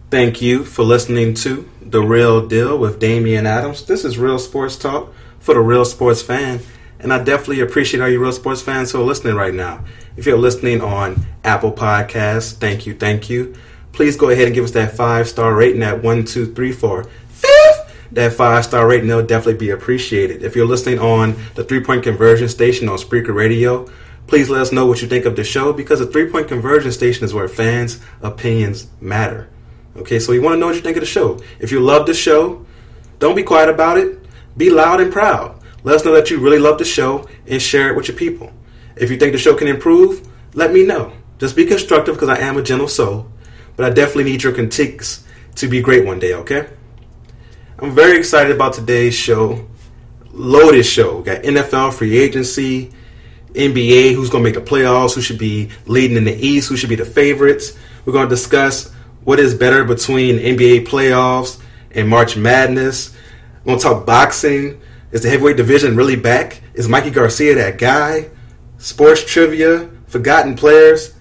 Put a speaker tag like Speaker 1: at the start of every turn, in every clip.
Speaker 1: Thank you for listening to The Real Deal with Damian Adams. This is Real Sports Talk for the Real Sports Fan, and I definitely appreciate all you Real Sports fans who are listening right now. If you're listening on Apple Podcasts, thank you. Please go ahead and give us that 5-star rating at 1, 2, 3, 4, 5th. That 5-star rating will definitely be appreciated. If you're listening on the 3-Point Conversion Station on Spreaker Radio, please let us know what you think of the show, because the 3-Point Conversion Station is where fans' opinions matter. Okay, so we want to know what you think of the show. If you love the show, don't be quiet about it. Be loud and proud. Let us know that you really love the show and share it with your people. If you think the show can improve, let me know. Just be constructive, because I am a gentle soul. But I definitely need your critiques to be great one day, okay? I'm very excited about today's show. Loaded show. We got NFL free agency, NBA, who's going to make the playoffs, who should be leading in the East, who should be the favorites. We're going to discuss what is better between NBA playoffs and March Madness. We're going to talk boxing. Is the heavyweight division really back? Is Mikey Garcia that guy? Sports trivia, forgotten players.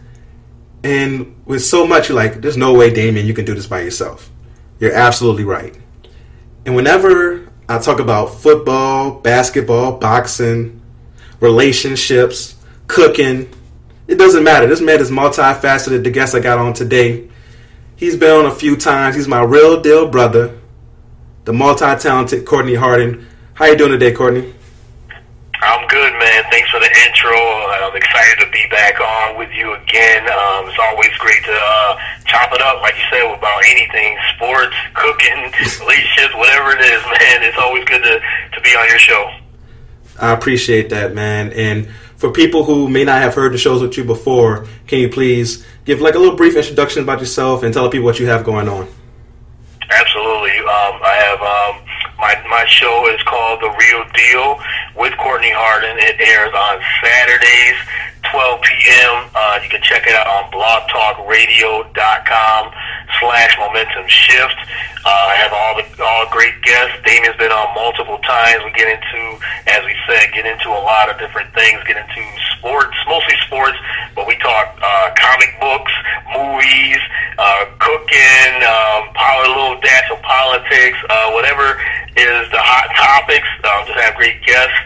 Speaker 1: And with so much, you're like, there's no way, Damien, you can do this by yourself. You're absolutely right. And whenever I talk about football, basketball, boxing, relationships, cooking, it doesn't matter. This man is multifaceted. The guest I got on today, he's been on a few times. He's my real deal brother, the multi-talented Courtney Harden. How you doing today, Courtney?
Speaker 2: I'm good, man. Thanks for the intro. I'm excited to be back on with you again. It's always great to chop it up, like you said, about anything, sports, cooking, relationships, whatever it is, man. It's always good to be on your show.
Speaker 1: I appreciate that, man. And for people who may not have heard the shows with you before, can you please give like a little brief introduction about yourself and tell people what you have going on?
Speaker 2: Absolutely. I have my show is called The Real Deal with Courtney Harden. It airs on Saturdays, 12 p.m. You can check it out on blogtalkradio.com/momentum shift. I have all great guests. Damien's been on multiple times. We get into, as we said, a lot of different things, get into sports, mostly sports, but we talk comic books, movies, cooking, a little dash of politics, whatever is the hot topics. Just have great guests.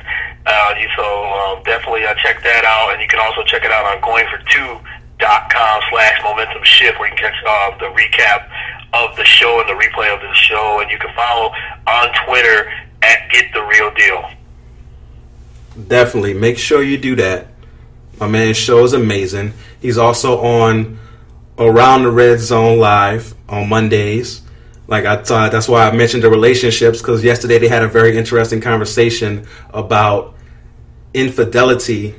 Speaker 2: So definitely check that out. And you can also check it out on goingfor2.com/momentum shift, where you can catch the recap of the show and the replay of the show. And you can follow on Twitter at Get The Real Deal.
Speaker 1: Definitely. Make sure you do that. My man's show is amazing. He's also on Around the Red Zone Live on Mondays. Like I thought, that's why I mentioned the relationships, because yesterday they had a very interesting conversation about infidelity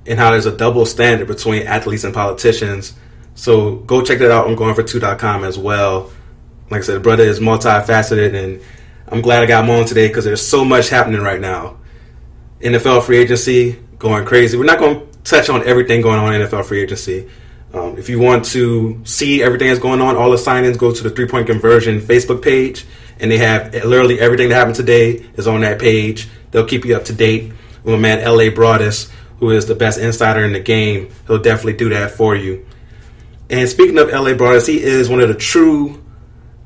Speaker 1: and how there's a double standard between athletes and politicians. So go check that out on goingfor2.com as well. Like I said, the brother is multifaceted, and I'm glad I got him on today because there's so much happening right now. NFL free agency going crazy. We're not going to touch on everything going on in NFL free agency. If you want to see everything that's going on, all the sign-ins, go to the 3-Point Conversion Facebook page, and they have literally everything that happened today is on that page. They'll keep you up to date. With my man L.A. Broadus, who is the best insider in the game, he'll definitely do that for you. And speaking of L.A. Broadus, he is one of the true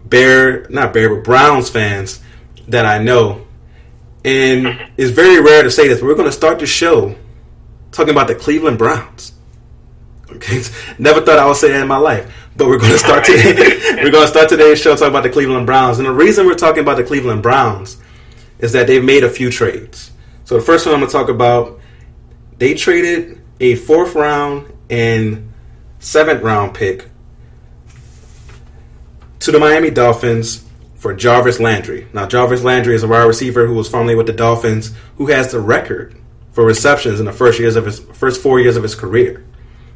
Speaker 1: Browns fans that I know. And it's very rare to say this, but we're going to start the show talking about the Cleveland Browns. Okay, never thought I would say that in my life, but we're going to start today. We're going to start today's show talking about the Cleveland Browns, and the reason we're talking about the Cleveland Browns is that they've made a few trades. So the first one I'm going to talk about, they traded a 4th round and 7th round pick to the Miami Dolphins for Jarvis Landry. Now, Jarvis Landry is a wide receiver who was formerly with the Dolphins, who has the record for receptions in the first 4 years of his career.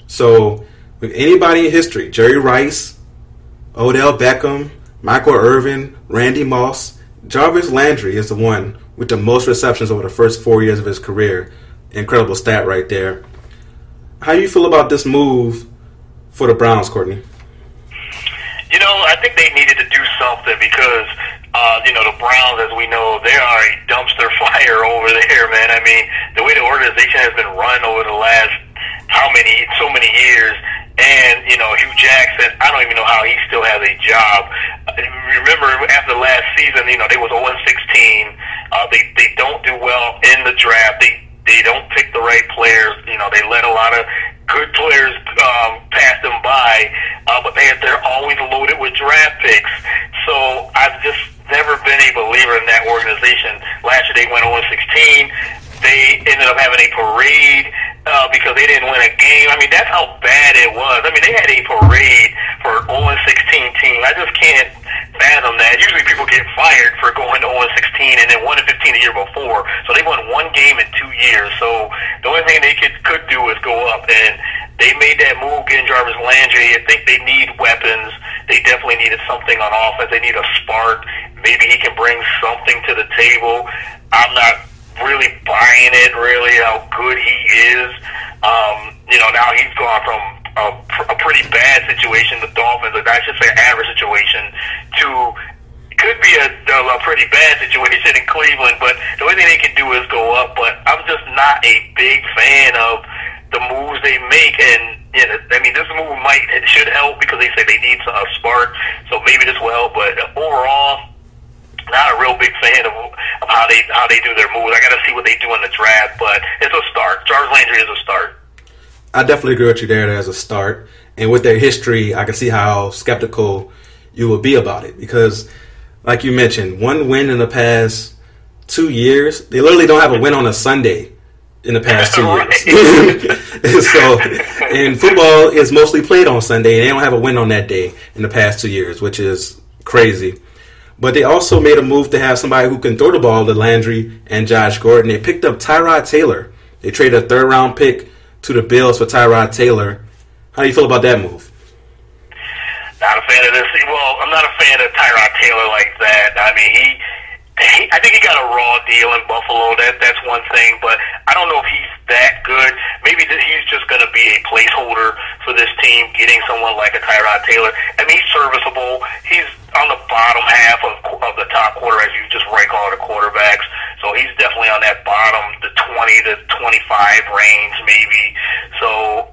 Speaker 1: So, with anybody in history, Jerry Rice, Odell Beckham, Michael Irvin, Randy Moss, Jarvis Landry is the one with the most receptions over the first 4 years of his career. Incredible stat right there. How do you feel about this move for the Browns, Courtney?
Speaker 2: You know, I think they needed to do something because The Browns, as we know, they are a dumpster fire over there, man. I mean, the way the organization has been run over the last so many years, and, Hugh Jackson, I don't even know how he still has a job. Remember, after last season, they was 0-16. They don't do well in the draft. They don't pick the right players. They let a lot of good players pass them by, but they're always loaded with draft picks. So I've just never been a believer in that organization. Last year they went 0-16. They ended up having a parade because they didn't win a game. I mean, that's how bad it was. I mean, they had a parade for an 0-16 team. I just can't fathom that. Usually people get fired for going 0-16 and then 1-15 the year before. So they won one game in 2 years. So the only thing they could do is go up, and they made that move getting Jarvis Landry. I think they need weapons. They definitely needed something on offense. They need a spark. Maybe he can bring something to the table. I'm not really buying it, really, how good he is. Now he's gone from a pretty bad situation, the Dolphins, or I should say average situation, to could be a pretty bad situation in Cleveland, but the only thing they can do is go up. But I'm just not a big fan of the moves they make, and this move should help because they say they need a spark, so maybe this will help, but overall, not a real big fan of how they do their moves. I got to see what they do in the draft, but it's a start. Jarvis Landry is a start.
Speaker 1: I definitely agree with you there as a start. And with their history, I can see how skeptical you will be about it. Because, like you mentioned, one win in the past 2 years. They literally don't have a win on a Sunday in the past 2 years. So, and football is mostly played on Sunday, and they don't have a win on that day in the past 2 years, which is crazy. But they also made a move to have somebody who can throw the ball to Landry and Josh Gordon. They picked up Tyrod Taylor. They traded a third-round pick to the Bills for Tyrod Taylor. How do you feel about that move?
Speaker 2: Not a fan of this. Well, I'm not a fan of Tyrod Taylor like that. I mean, I think he got a raw deal in Buffalo. That's one thing, but I don't know if he's that good. Maybe he's just going to be a placeholder for this team, getting someone like a Tyrod Taylor. I mean, he's serviceable. He's on the bottom half of the top quarter, as you just rank all the quarterbacks. So he's definitely on that bottom, the 20 to 25 range, maybe. So,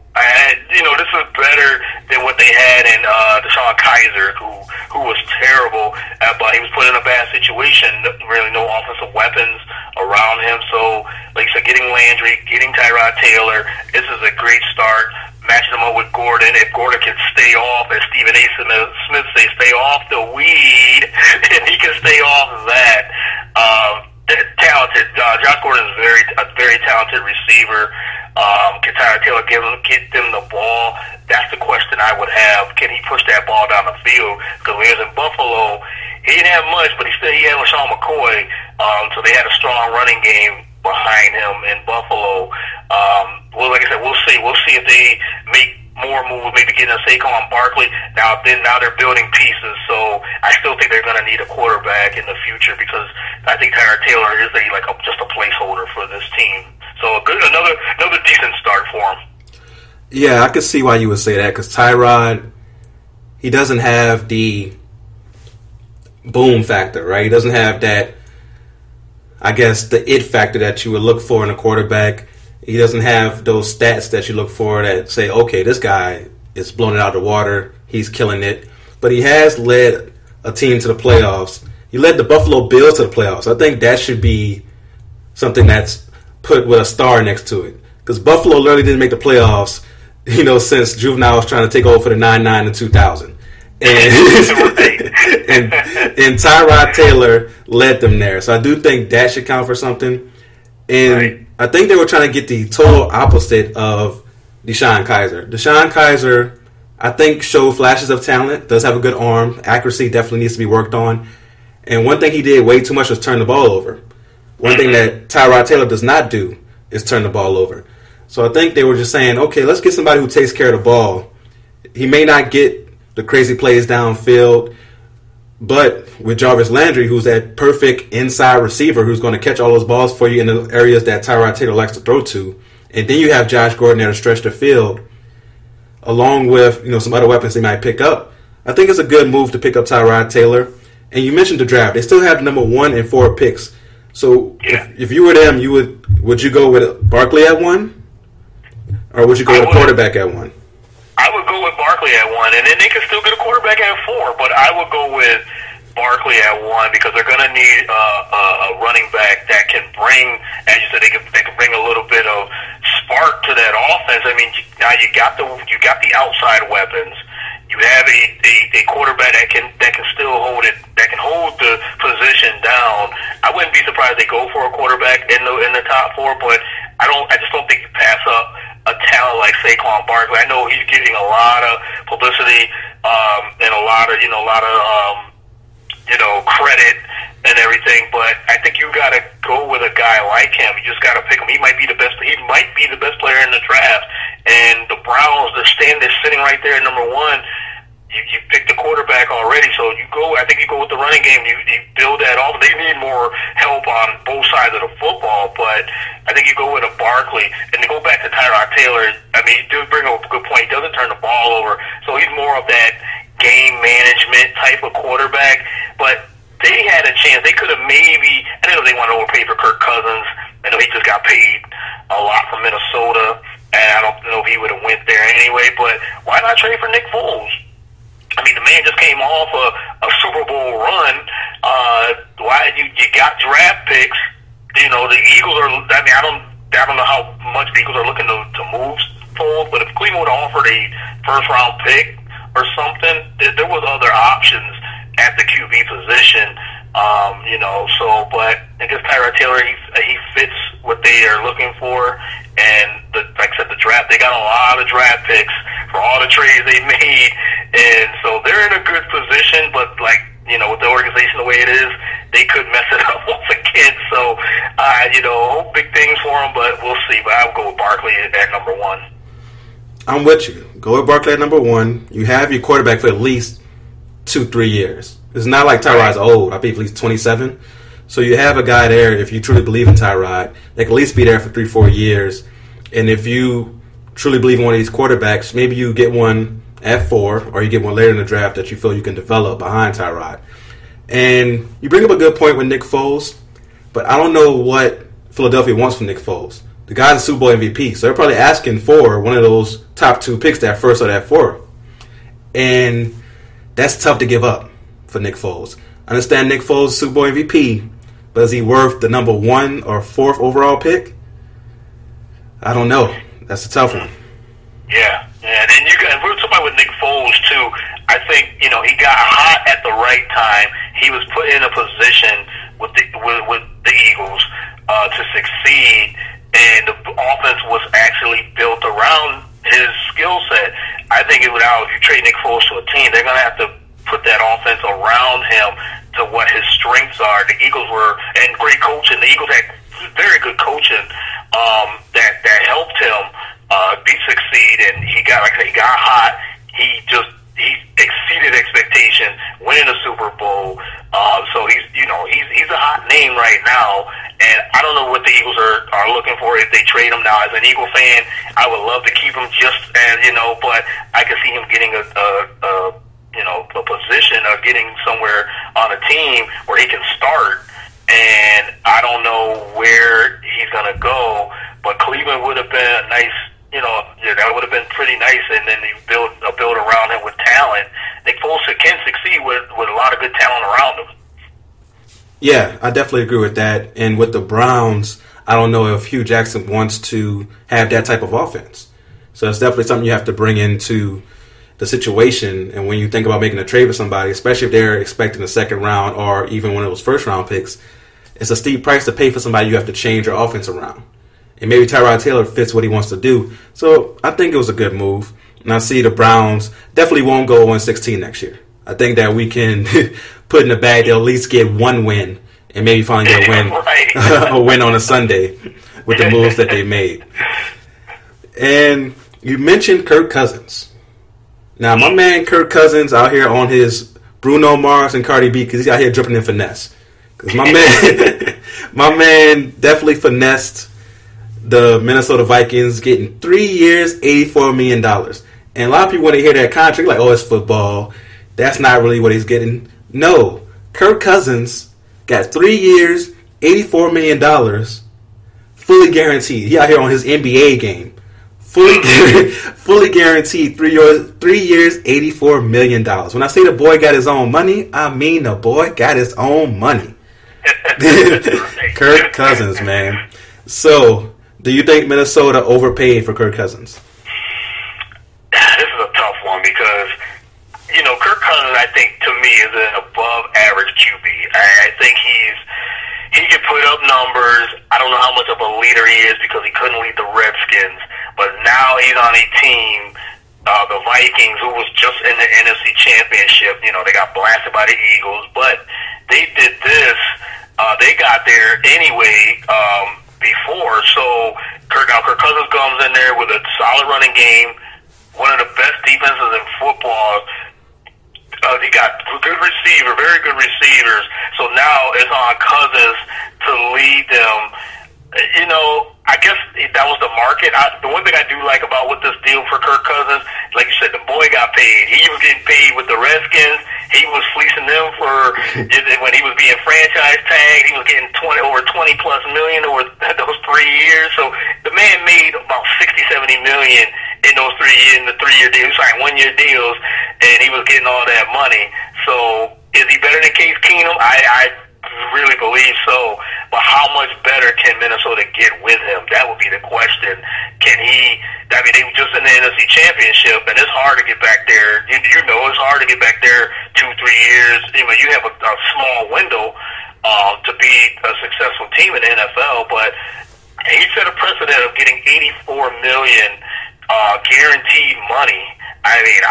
Speaker 2: this is better than what they had in Deshaun Kaiser, who was terrible, but he was put in a bad situation. Really, no offensive weapons around him. So, like you said, getting Landry, getting Tyrod Taylor, this is a great start. Matching him up with Gordon. If Gordon can stay off, as Stephen A. Smith says, stay off the weed, and he can stay off of that. Talented. Josh Gordon is a very talented receiver. Can Tyrod Taylor get them the ball? That's the question I would have. Can he push that ball down the field? Because when he was in Buffalo, he didn't have much, but he had LaShawn McCoy. So they had a strong running game behind him in Buffalo. Well, like I said, we'll see. We'll see if they make more moves, maybe getting a Saquon Barkley. Now they're building pieces, so I still think they're going to need a quarterback in the future because I think Tyrod Taylor is just a placeholder for this team. So another decent start for him.
Speaker 1: Yeah, I could see why you would say that because Tyrod, he doesn't have the boom factor, right? He doesn't have that, I guess, the it factor that you would look for in a quarterback. He doesn't have those stats that you look for that say, okay, this guy is blowing it out of the water. He's killing it. But he has led a team to the playoffs. He led the Buffalo Bills to the playoffs. I think that should be something that's put with a star next to it. Because Buffalo literally didn't make the playoffs, since Juvenile was trying to take over for the 9-9 in 2000. And Tyrod Taylor led them there. So I do think that should count for something. And right. I think they were trying to get the total opposite of Deshaun Kaiser. Deshaun Kaiser, I think, showed flashes of talent, does have a good arm. Accuracy definitely needs to be worked on. And one thing he did way too much was turn the ball over. One thing that Tyrod Taylor does not do is turn the ball over. So I think they were just saying, okay, let's get somebody who takes care of the ball. He may not get the crazy plays downfield, but with Jarvis Landry, who's that perfect inside receiver who's going to catch all those balls for you in the areas that Tyrod Taylor likes to throw to, and then you have Josh Gordon there to stretch the field, along with some other weapons they might pick up. I think it's a good move to pick up Tyrod Taylor. And you mentioned the draft. They still have number 1 and 4 picks. So if you were them, would you go with Barkley at 1? Or would you go with a quarterback at 1?
Speaker 2: I would go with Barkley at 1, and then they could still get a quarterback at 4. But I would go with Barkley at 1 because they're going to need a running back that can bring, as you said, they can bring a little bit of spark to that offense. I mean, now you got the outside weapons. You have a quarterback that can still hold it, that can hold the position down. I wouldn't be surprised they go for a quarterback in the top 4, but I just don't think you pass up a talent like Saquon Barkley. I know he's getting a lot of publicity and a lot of credit and everything, but I think you got to go with a guy like him. You just got to pick him. He might be the best. He might be the best player in the draft. And the Browns, they're sitting right there at number 1. You picked the quarterback already, so I think you go with the running game. You build that off. They need more help on both sides of the football, but I think you go with a Barkley. And to go back to Tyrod Taylor, I mean, you do bring up a good point. He doesn't turn the ball over, so he's more of that game management type of quarterback. But they had a chance. They could have maybe, I don't know if they want to overpay for Kirk Cousins. I know he just got paid a lot from Minnesota, and I don't know if he would have went there anyway, but why not trade for Nick Foles? I mean, the man just came off a Super Bowl run. Why you got draft picks? You know, the Eagles are. I mean, I don't know how much the Eagles are looking to move Foles, but if Cleveland would have offered a first round pick or something, there was other options at the QB position. But I guess Tyrod Taylor, he fits what they are looking for, and like I said, the draft, they got a lot of draft picks for all the trades they made, and so they're in a good position, but with the organization the way it is, they could mess it up once again. So, hope big things for them, but we'll see. But I would go with Barkley at number 1.
Speaker 1: I'm with you. Go with Barkley at number 1. You have your quarterback for at least 2-3 years. It's not like Tyrod's old. I believe he's 27. So you have a guy there, if you truly believe in Tyrod, that can at least be there for 3-4 years. And if you truly believe in one of these quarterbacks, maybe you get one at 4, or you get one later in the draft that you feel you can develop behind Tyrod. And you bring up a good point with Nick Foles, but I don't know what Philadelphia wants from Nick Foles. The guy's a Super Bowl MVP, so they're probably asking for one of those top 2 picks, that first or that 4. And that's tough to give up for Nick Foles. I understand Nick Foles is Super Bowl MVP, but is he worth the number 1 or 4th overall pick? I don't know. That's a tough one.
Speaker 2: Yeah. And then we're talking about with Nick Foles too. I think he got hot at the right time. He was put in a position with the Eagles to succeed, and the offense was actually built around his skill set. I think if you trade Nick Foles to a team, they're going to have to put that offense around him to what his strengths are. The Eagles and great coaching. The Eagles had very good coaching that helped him succeed, and he got hot. He exceeded expectations, winning a Super Bowl. So he's a hot name right now, and I don't know what the Eagles are looking for if they trade him now. As an Eagle fan, I would love to keep him just as but I can see him getting a position of getting somewhere on a team where he can start, and I don't know where he's going to go, but Cleveland would have been a nice, that would have been pretty nice, and then you build around him with talent. Nick Foles can succeed with a lot of good talent around him.
Speaker 1: Yeah, I definitely agree with that. And with the Browns, I don't know if Hugh Jackson wants to have that type of offense. So it's definitely something you have to bring into the situation. And when you think about making a trade with somebody, especially if they're expecting a second round or even one of those first round picks, it's a steep price to pay for somebody you have to change your offense around. And maybe Tyrod Taylor fits what he wants to do. So I think it was a good move. And I see the Browns definitely won't go 1-16 next year. I think that we can put in the bag they'll at least get one win and maybe finally get a win, a win on a Sunday with the moves that they made. And you mentioned Kirk Cousins. Now, my man Kirk Cousins out here on his Bruno Mars and Cardi B because he's out here dripping in finesse. Because my man definitely finessed the Minnesota Vikings, getting 3 years, $84 million. And a lot of people, when they hear that contract, like, oh, it's football. That's not really what he's getting. No, Kirk Cousins got 3 years, $84 million, fully guaranteed. He out here on his NBA game. Fully guaranteed 3 years, $84 million. When I say the boy got his own money, I mean the boy got his own money. Kirk Cousins, man. So, do you think Minnesota overpaid for Kirk Cousins?
Speaker 2: This is a tough one because, Kirk Cousins, I think, to me, is an above-average QB. I think he can put up numbers. I don't know how much of a leader he is because he couldn't lead the Redskins. But now he's on a team, the Vikings, who was just in the NFC Championship. They got blasted by the Eagles. But they did this. They got there anyway before. So Kirk Cousins comes in there with a solid running game, one of the best defenses in football. He got very good receivers. So now it's on Cousins to lead them. I guess that was the market. The one thing I do like about with this deal for Kirk Cousins, like you said, the boy got paid. He was getting paid with the Redskins. He was fleecing them when he was being franchise tagged. He was getting over 20+ million over those 3 years. So the man made about 60-70 million in those 3 years, in the 3-year deals. He signed 1-year deals, and he was getting all that money. So is he better than Case Keenum? I really believe so. But how much better can Minnesota get with him? That would be the question. Can he? I mean, they were just in the NFC Championship, and it's hard to get back there. It's hard to get back there 2-3 years. You have a small window to be a successful team in the NFL, but he set a precedent of getting $84 million guaranteed money. I mean,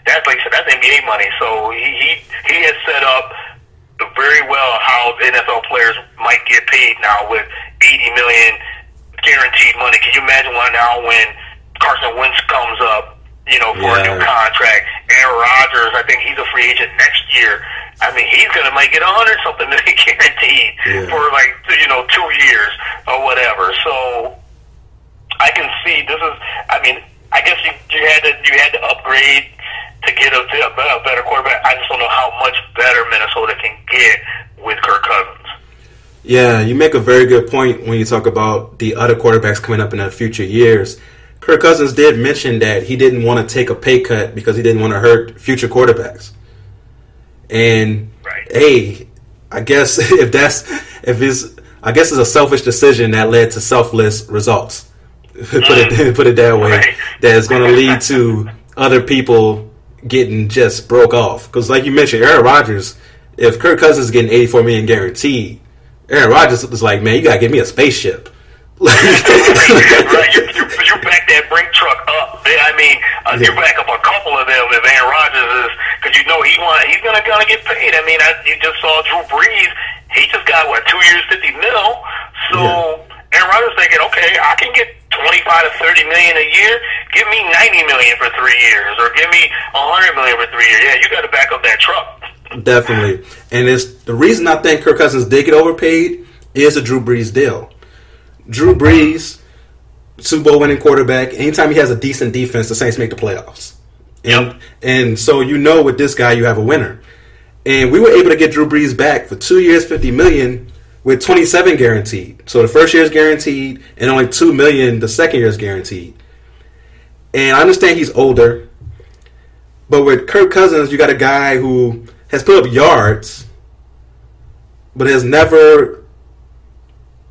Speaker 2: that's like I said, that's NBA money. So he has set up very well how NFL players might get paid now with $80 million guaranteed money. Can you imagine now when Carson Wentz comes up, for a new contract? Aaron Rodgers, I think he's a free agent next year. I mean, he's might get $100-something million guaranteed for 2 years or whatever. So I can see this is. I mean, I guess you had to upgrade to get a better quarterback. I just don't know how much better Minnesota can get with Kirk Cousins.
Speaker 1: Yeah, you make a very good point when you talk about the other quarterbacks coming up in the future years. Kirk Cousins did mention that he didn't want to take a pay cut because he didn't want to hurt future quarterbacks. And hey, I guess it's a selfish decision that led to selfless results. Put it that way. Right. That is going to lead to other people getting just broke off. Because like you mentioned, Aaron Rodgers, if Kirk Cousins is getting $84 million guaranteed, Aaron Rodgers was like, man, you got to give me a spaceship.
Speaker 2: Right. You back that brink truck up. I mean, you back up a couple of them if Aaron Rodgers is, because he's going to get paid. I mean, you just saw Drew Brees. He just got, 2 years, $50 million. So Aaron Rodgers thinking, okay, I can get $25 to $30 million a year. Give me $90 million for 3 years, or give me $100 million for 3 years. Yeah, you got to back up that truck.
Speaker 1: Definitely. And it's the reason I think Kirk Cousins did get overpaid is the Drew Brees deal. Drew Brees, Super Bowl winning quarterback. Anytime he has a decent defense, the Saints make the playoffs. And so with this guy you have a winner. And we were able to get Drew Brees back for 2 years, $50 million, with $27 guaranteed. So the first year is guaranteed, and only $2 million the second year is guaranteed. And I understand he's older, but with Kirk Cousins, you got a guy who has put up yards, but has never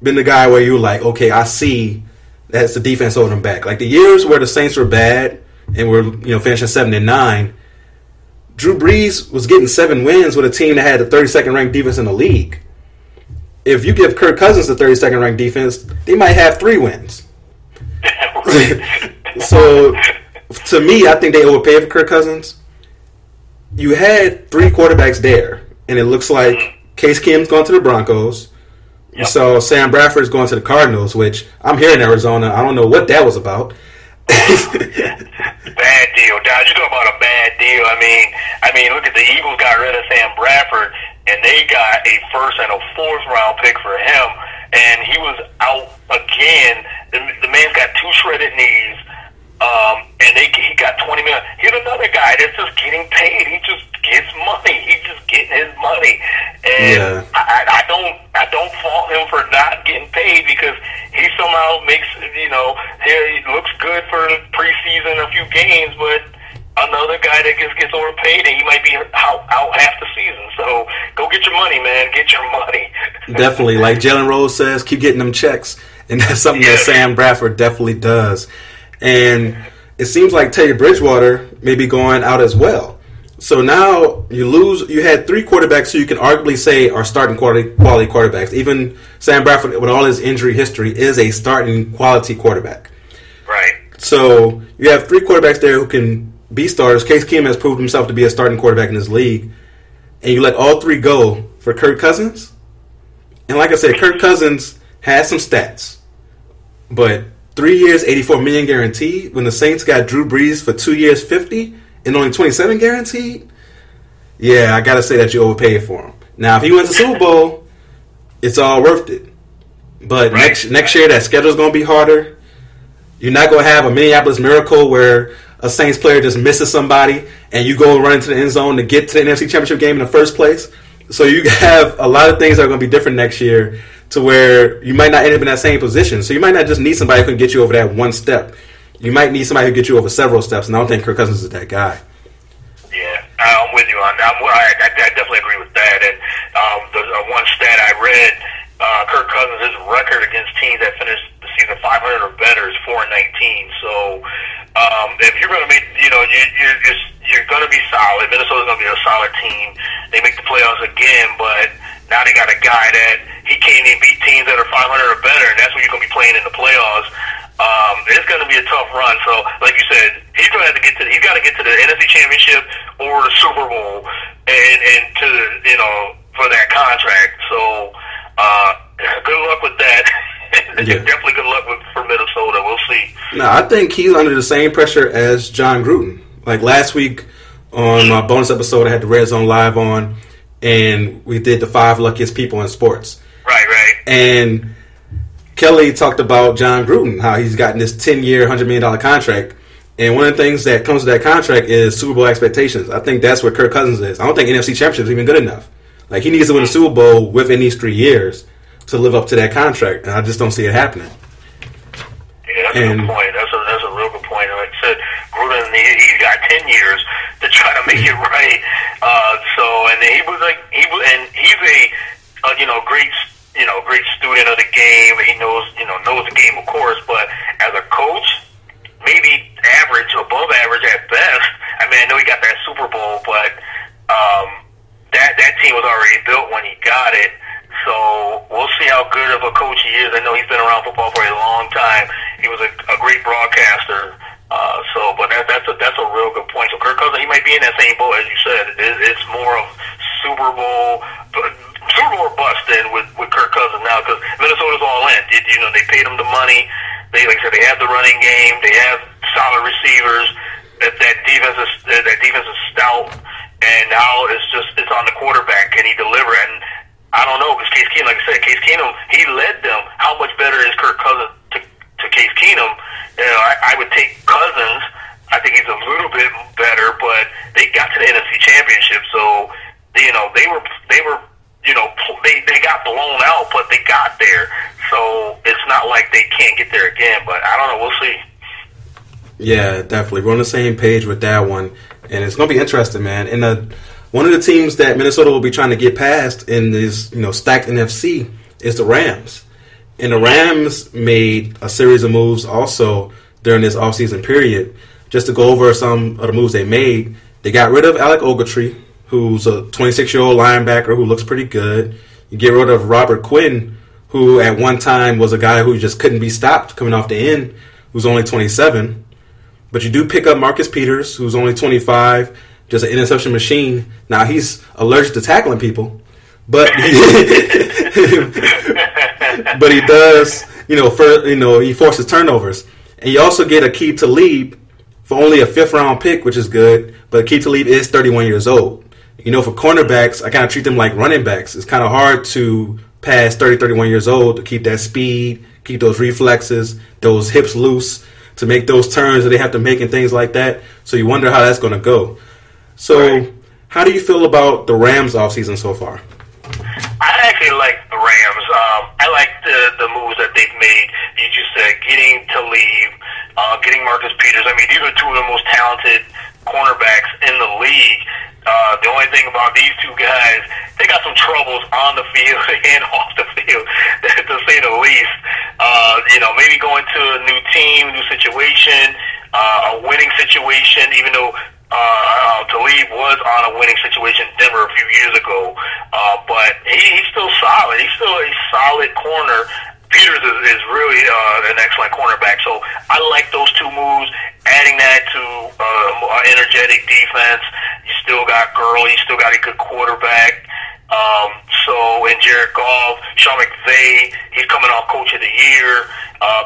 Speaker 1: been the guy where you're like, okay, I see that's the defense holding him back. Like the years where the Saints were bad and were finishing 7-9, Drew Brees was getting 7 wins with a team that had the 32nd ranked defense in the league. If you give Kirk Cousins the 32nd ranked defense, they might have 3 wins. So, to me, I think they overpaid for Kirk Cousins. You had 3 quarterbacks there, and it looks like Case Keenum's going to the Broncos. You saw Sam Bradford's going to the Cardinals, which I'm here in Arizona. I don't know what that was about.
Speaker 2: Bad deal, Dad. You're talking about a bad deal. I mean, look at the Eagles got rid of Sam Bradford, and they got a 1st and a 4th round pick for him, and he was out again. The man's got 2 shredded knees, and he got $20 million. Here's another guy that's just getting paid. He just gets money. He's just getting his money. makes, here he looks good for preseason, a few games, but another guy that gets overpaid, and he might be out half the season. So go get your money, man. Get your money.
Speaker 1: Definitely. Like Jalen Rose says, keep getting them checks. And that's something that Sam Bradford definitely does. And it seems like Teddy Bridgewater may be going out as well. So now you had three quarterbacks who you can arguably say are starting quality quarterbacks. Even Sam Bradford, with all his injury history, is a starting quality quarterback.
Speaker 2: Right.
Speaker 1: So you have three quarterbacks there who can be starters. Case Keenum has proved himself to be a starting quarterback in this league. And you let all three go for Kirk Cousins. And like I said, Kirk Cousins has some stats. But 3 years, $84 million guaranteed, when the Saints got Drew Brees for 2 years, $50, and only $27 guaranteed. Yeah, I gotta say that you overpaid for him. Now, if he wins the Super Bowl, it's all worth it. But next year, that schedule's gonna be harder. You're not gonna have a Minneapolis Miracle where a Saints player just misses somebody and you go run into the end zone to get to the NFC Championship game in the first place. So you have a lot of things that are going to be different next year, to where you might not end up in that same position. So you might not just need somebody who can get you over that one step. You might need somebody who can get you over several steps, and I don't think Kirk Cousins is that guy.
Speaker 2: Yeah, I'm with you on that. I definitely agree with that. And the one stat I read, Kirk Cousins, his record against teams that finished the season 500 or better is 4-19. So if you're going to make, you're going to be solid. Minnesota's going to be a solid team. They make the playoffs again, but now they got a guy that he can't even beat teams that are 500 or better, and that's when you're going to be playing in the playoffs. It's going to be a tough run. So, like you said, he's going to have to he's got to get to the NFC Championship or the Super Bowl, and to for that contract. So, good luck with that.
Speaker 1: Yeah.
Speaker 2: Definitely good luck for Minnesota. We'll see.
Speaker 1: No, I think he's under the same pressure as John Gruden. Like last week on my bonus episode, I had the Red Zone Live on, and we did the 5 luckiest people in sports.
Speaker 2: Right.
Speaker 1: And Kelly talked about John Gruden, how he's gotten this 10-year, $100 million contract. And one of the things that comes with that contract is Super Bowl expectations. I think that's where Kirk Cousins is. I don't think NFC Championship is even good enough. Like, he needs to win a Super Bowl within these 3 years to live up to that contract, and I just don't see it happening.
Speaker 2: Yeah, that's a good point. That's a real good point. Like I said, Gruden, he's got 10 years to try to make it right. He's a great student of the game. He knows the game, of course. But as a coach, maybe average, above average at best. I mean, I know he got that Super Bowl, but that team was already built when he got it. So we'll see how good of a coach he is. I know he's been around football for a long time. He was a great broadcaster. But that's a real good point. So Kirk Cousins, he might be in that same boat as you said. It's more of Super Bowl or bust then with Kirk Cousins now, because Minnesota's all in. They paid him the money. Like I said, they have the running game. They have solid receivers. That defense is stout. And now it's on the quarterback. Can he deliver? And I don't know, because Case Keenum, like I said, he led them. How much better is Kirk Cousins to Case Keenum? I would take Cousins. I think he's a little bit better, but they got to the NFC Championship, so they got blown out, but they got there. So it's not like they can't get there again. But I don't know. We'll see.
Speaker 1: Yeah, definitely. We're on the same page with that one, and it's going to be interesting, man. And one of the teams that Minnesota will be trying to get past in this, stacked NFC is the Rams. And the Rams made a series of moves also during this offseason period. Just to go over some of the moves they made, they got rid of Alec Ogletree, who's a 26-year-old linebacker who looks pretty good. You get rid of Robert Quinn, who at one time was a guy who just couldn't be stopped coming off the end, who's only 27. But you do pick up Marcus Peters, who's only 25, just an interception machine. Now, he's allergic to tackling people, but but he does, he forces turnovers. And you also get Aqib Talib for only a 5th-round pick, which is good, but Aqib Talib is 31 years old. For cornerbacks, I kind of treat them like running backs. It's kind of hard to pass 30, 31 years old to keep that speed, keep those reflexes, those hips loose, to make those turns that they have to make and things like that. So you wonder how that's going to go. So how do you feel about the Rams offseason so far?
Speaker 2: I obviously like the Rams. I like the moves that they've made. You just said getting Talib, getting Marcus Peters. I mean, these are two of the most talented cornerbacks in the league. The only thing about these two guys, they got some troubles on the field and off the field, to say the least. Maybe going to a new team, new situation, a winning situation, even though Talib was on a winning situation in Denver a few years ago. But he's still solid. He's still a solid corner. Peters is really an excellent cornerback. So I like those two moves. Adding that to an energetic defense. You still got Gurley. You still got a good quarterback. And Jared Goff, Sean McVay, he's coming off Coach of the Year.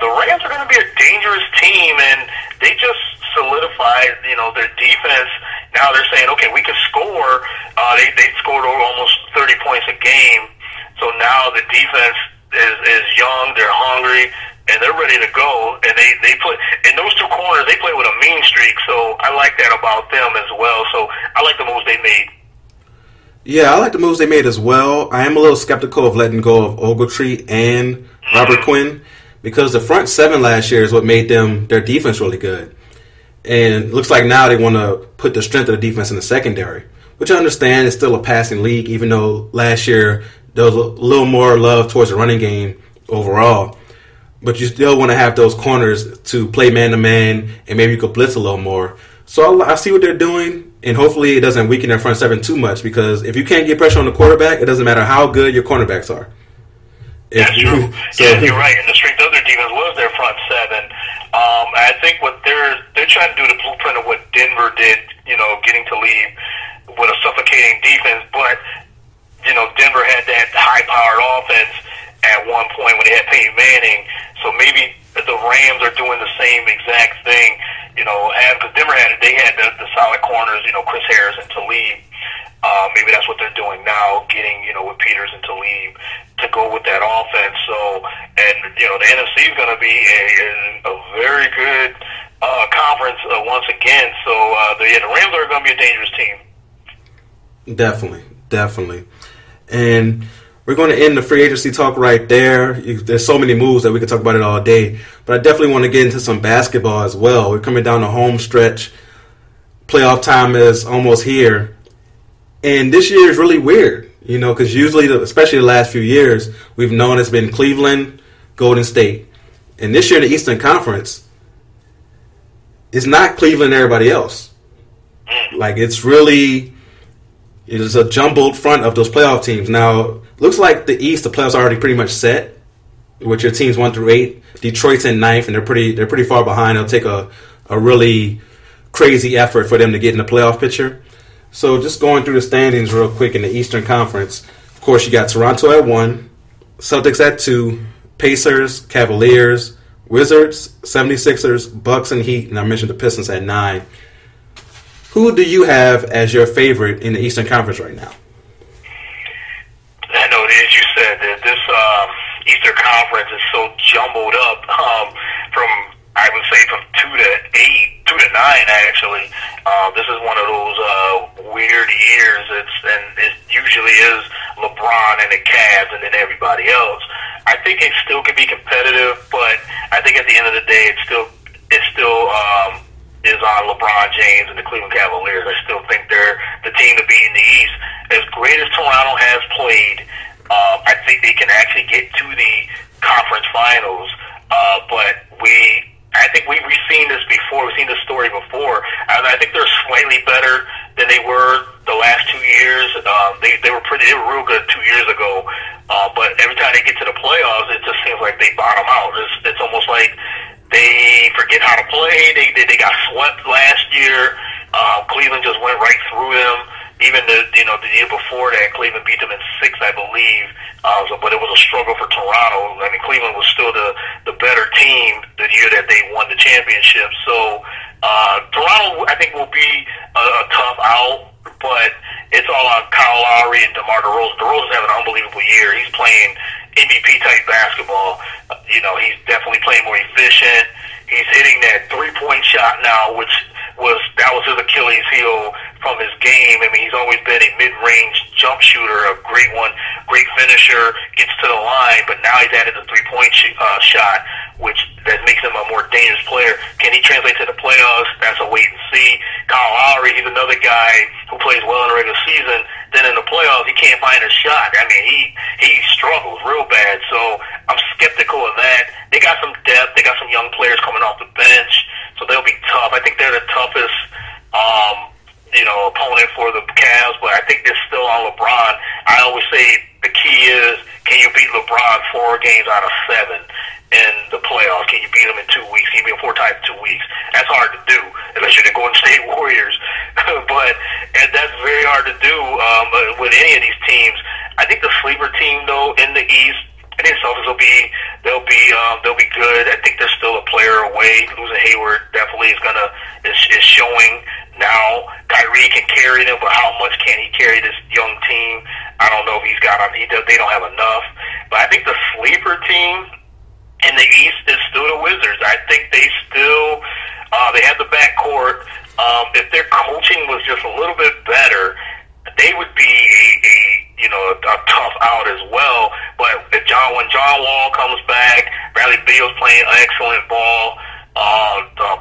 Speaker 2: The Rams are going to be a dangerous team, and they just solidified, their defense. Now they're saying, okay, we can score. They scored over almost 30 points a game. So now the defense is young, they're hungry, and they're ready to go. And they play, and those two corners, they play with a mean streak. So I like that about them as well. So I like the moves they made.
Speaker 1: Yeah, I like the moves they made as well. I am a little skeptical of letting go of Ogletree and Robert Quinn, because the front seven last year is what made their defense really good. And it looks like now they want to put the strength of the defense in the secondary, which I understand is still a passing league, even though last year there was a little more love towards the running game overall. But you still want to have those corners to play man-to-man, and maybe you could blitz a little more. So I see what they're doing. And hopefully it doesn't weaken their front seven too much, because if you can't get pressure on the quarterback, it doesn't matter how good your cornerbacks are.
Speaker 2: That's true. Yeah, you're right. And the strength of their defense was their front seven. I think what they're trying to do the blueprint of what Denver did, getting to lead with a suffocating defense. But, Denver had that high-powered offense at one point when they had Peyton Manning. So maybe the Rams are doing the same exact thing. Because Denver had the solid corners, Chris Harris and Talib. Maybe that's what they're doing now, getting with Peters and Talib to go with that offense. So, and the NFC is going to be a very good conference once again. So, the Rams are going to be a dangerous team.
Speaker 1: Definitely. And we're going to end the free agency talk right there. There's so many moves that we could talk about it all day. But I definitely want to get into some basketball as well. We're coming down the home stretch. Playoff time is almost here. And this year is really weird, because usually, especially the last few years, we've known it's been Cleveland, Golden State. And this year in the Eastern Conference, it's not Cleveland and everybody else. Like, it's a jumbled front of those playoff teams. Now, looks like the East, the playoffs are already pretty much set with your teams 1 through 8. Detroit's in 9th, and they're pretty far behind. It'll take a really crazy effort for them to get in the playoff picture. So just going through the standings real quick in the Eastern Conference. Of course, you got Toronto at 1, Celtics at 2, Pacers, Cavaliers, Wizards, 76ers, Bucks, and Heat, and I mentioned the Pistons at 9. Who do you have as your favorite in the Eastern Conference right now?
Speaker 2: I know, as you said, that this Eastern Conference is so jumbled up from 2 to 8, 2 to 9 actually. This is one of those weird years. It usually is LeBron and the Cavs and then everybody else. I think it still can be competitive, but I think at the end of the day, it still is on LeBron James and the Cleveland Cavaliers. I still think they're the team to beat in the East. As great as Toronto has played, I think they can actually get to the conference finals. But I think we've seen this before. We've seen this story before. I think they're slightly better than they were the last 2 years. They were real good 2 years ago. But every time they get to the playoffs, it just seems like they bottom out. It's almost like they forget how to play. They got swept last year. Cleveland just went right through them. Even the year before that, Cleveland beat them in 6, I believe. But it was a struggle for Toronto. I mean, Cleveland was still the better team the year that they won the championship. So Toronto, I think, will be a tough out. But it's all on Kyle Lowry and DeMar DeRozan. DeRozan's having an unbelievable year. He's playing MVP-type basketball. He's definitely playing more efficient. He's hitting that three-point shot now, which was his Achilles heel from his game. I mean, he's always been a mid-range jump shooter, a great one. great finisher, gets to the line, but now he's added the three-point shot, which that makes him a more dangerous player. Can he translate to the playoffs? That's a wait and see. Kyle Lowry, he's another guy who plays well in the regular season. Then in the playoffs, he can't find a shot. I mean, he struggles real bad. So I'm skeptical of that. They got some depth. They got some young players coming off the bench, so they'll be tough. I think they're the toughest, opponent for the Cavs. But I think they're still on LeBron. I always say the key is, can you beat LeBron 4 games out of 7 in the playoffs? Can you beat him in 2 weeks? Can you beat him 4 times in 2 weeks? That's hard to do, unless you're the Golden State Warriors. And that's very hard to do with any of these teams. I think the sleeper team, though, in the East, I think Celtics will be good. I think they're still a player away. Losing Hayward definitely is showing now. Kyrie can carry them, but how much can he carry this young team? I don't know if he's got. They don't have enough. But I think the sleeper team in the East is still the Wizards. I think they still they have the backcourt. If their coaching was just a little bit better, they would be a tough out as well. But when John Wall comes back, Bradley Beal's playing excellent ball.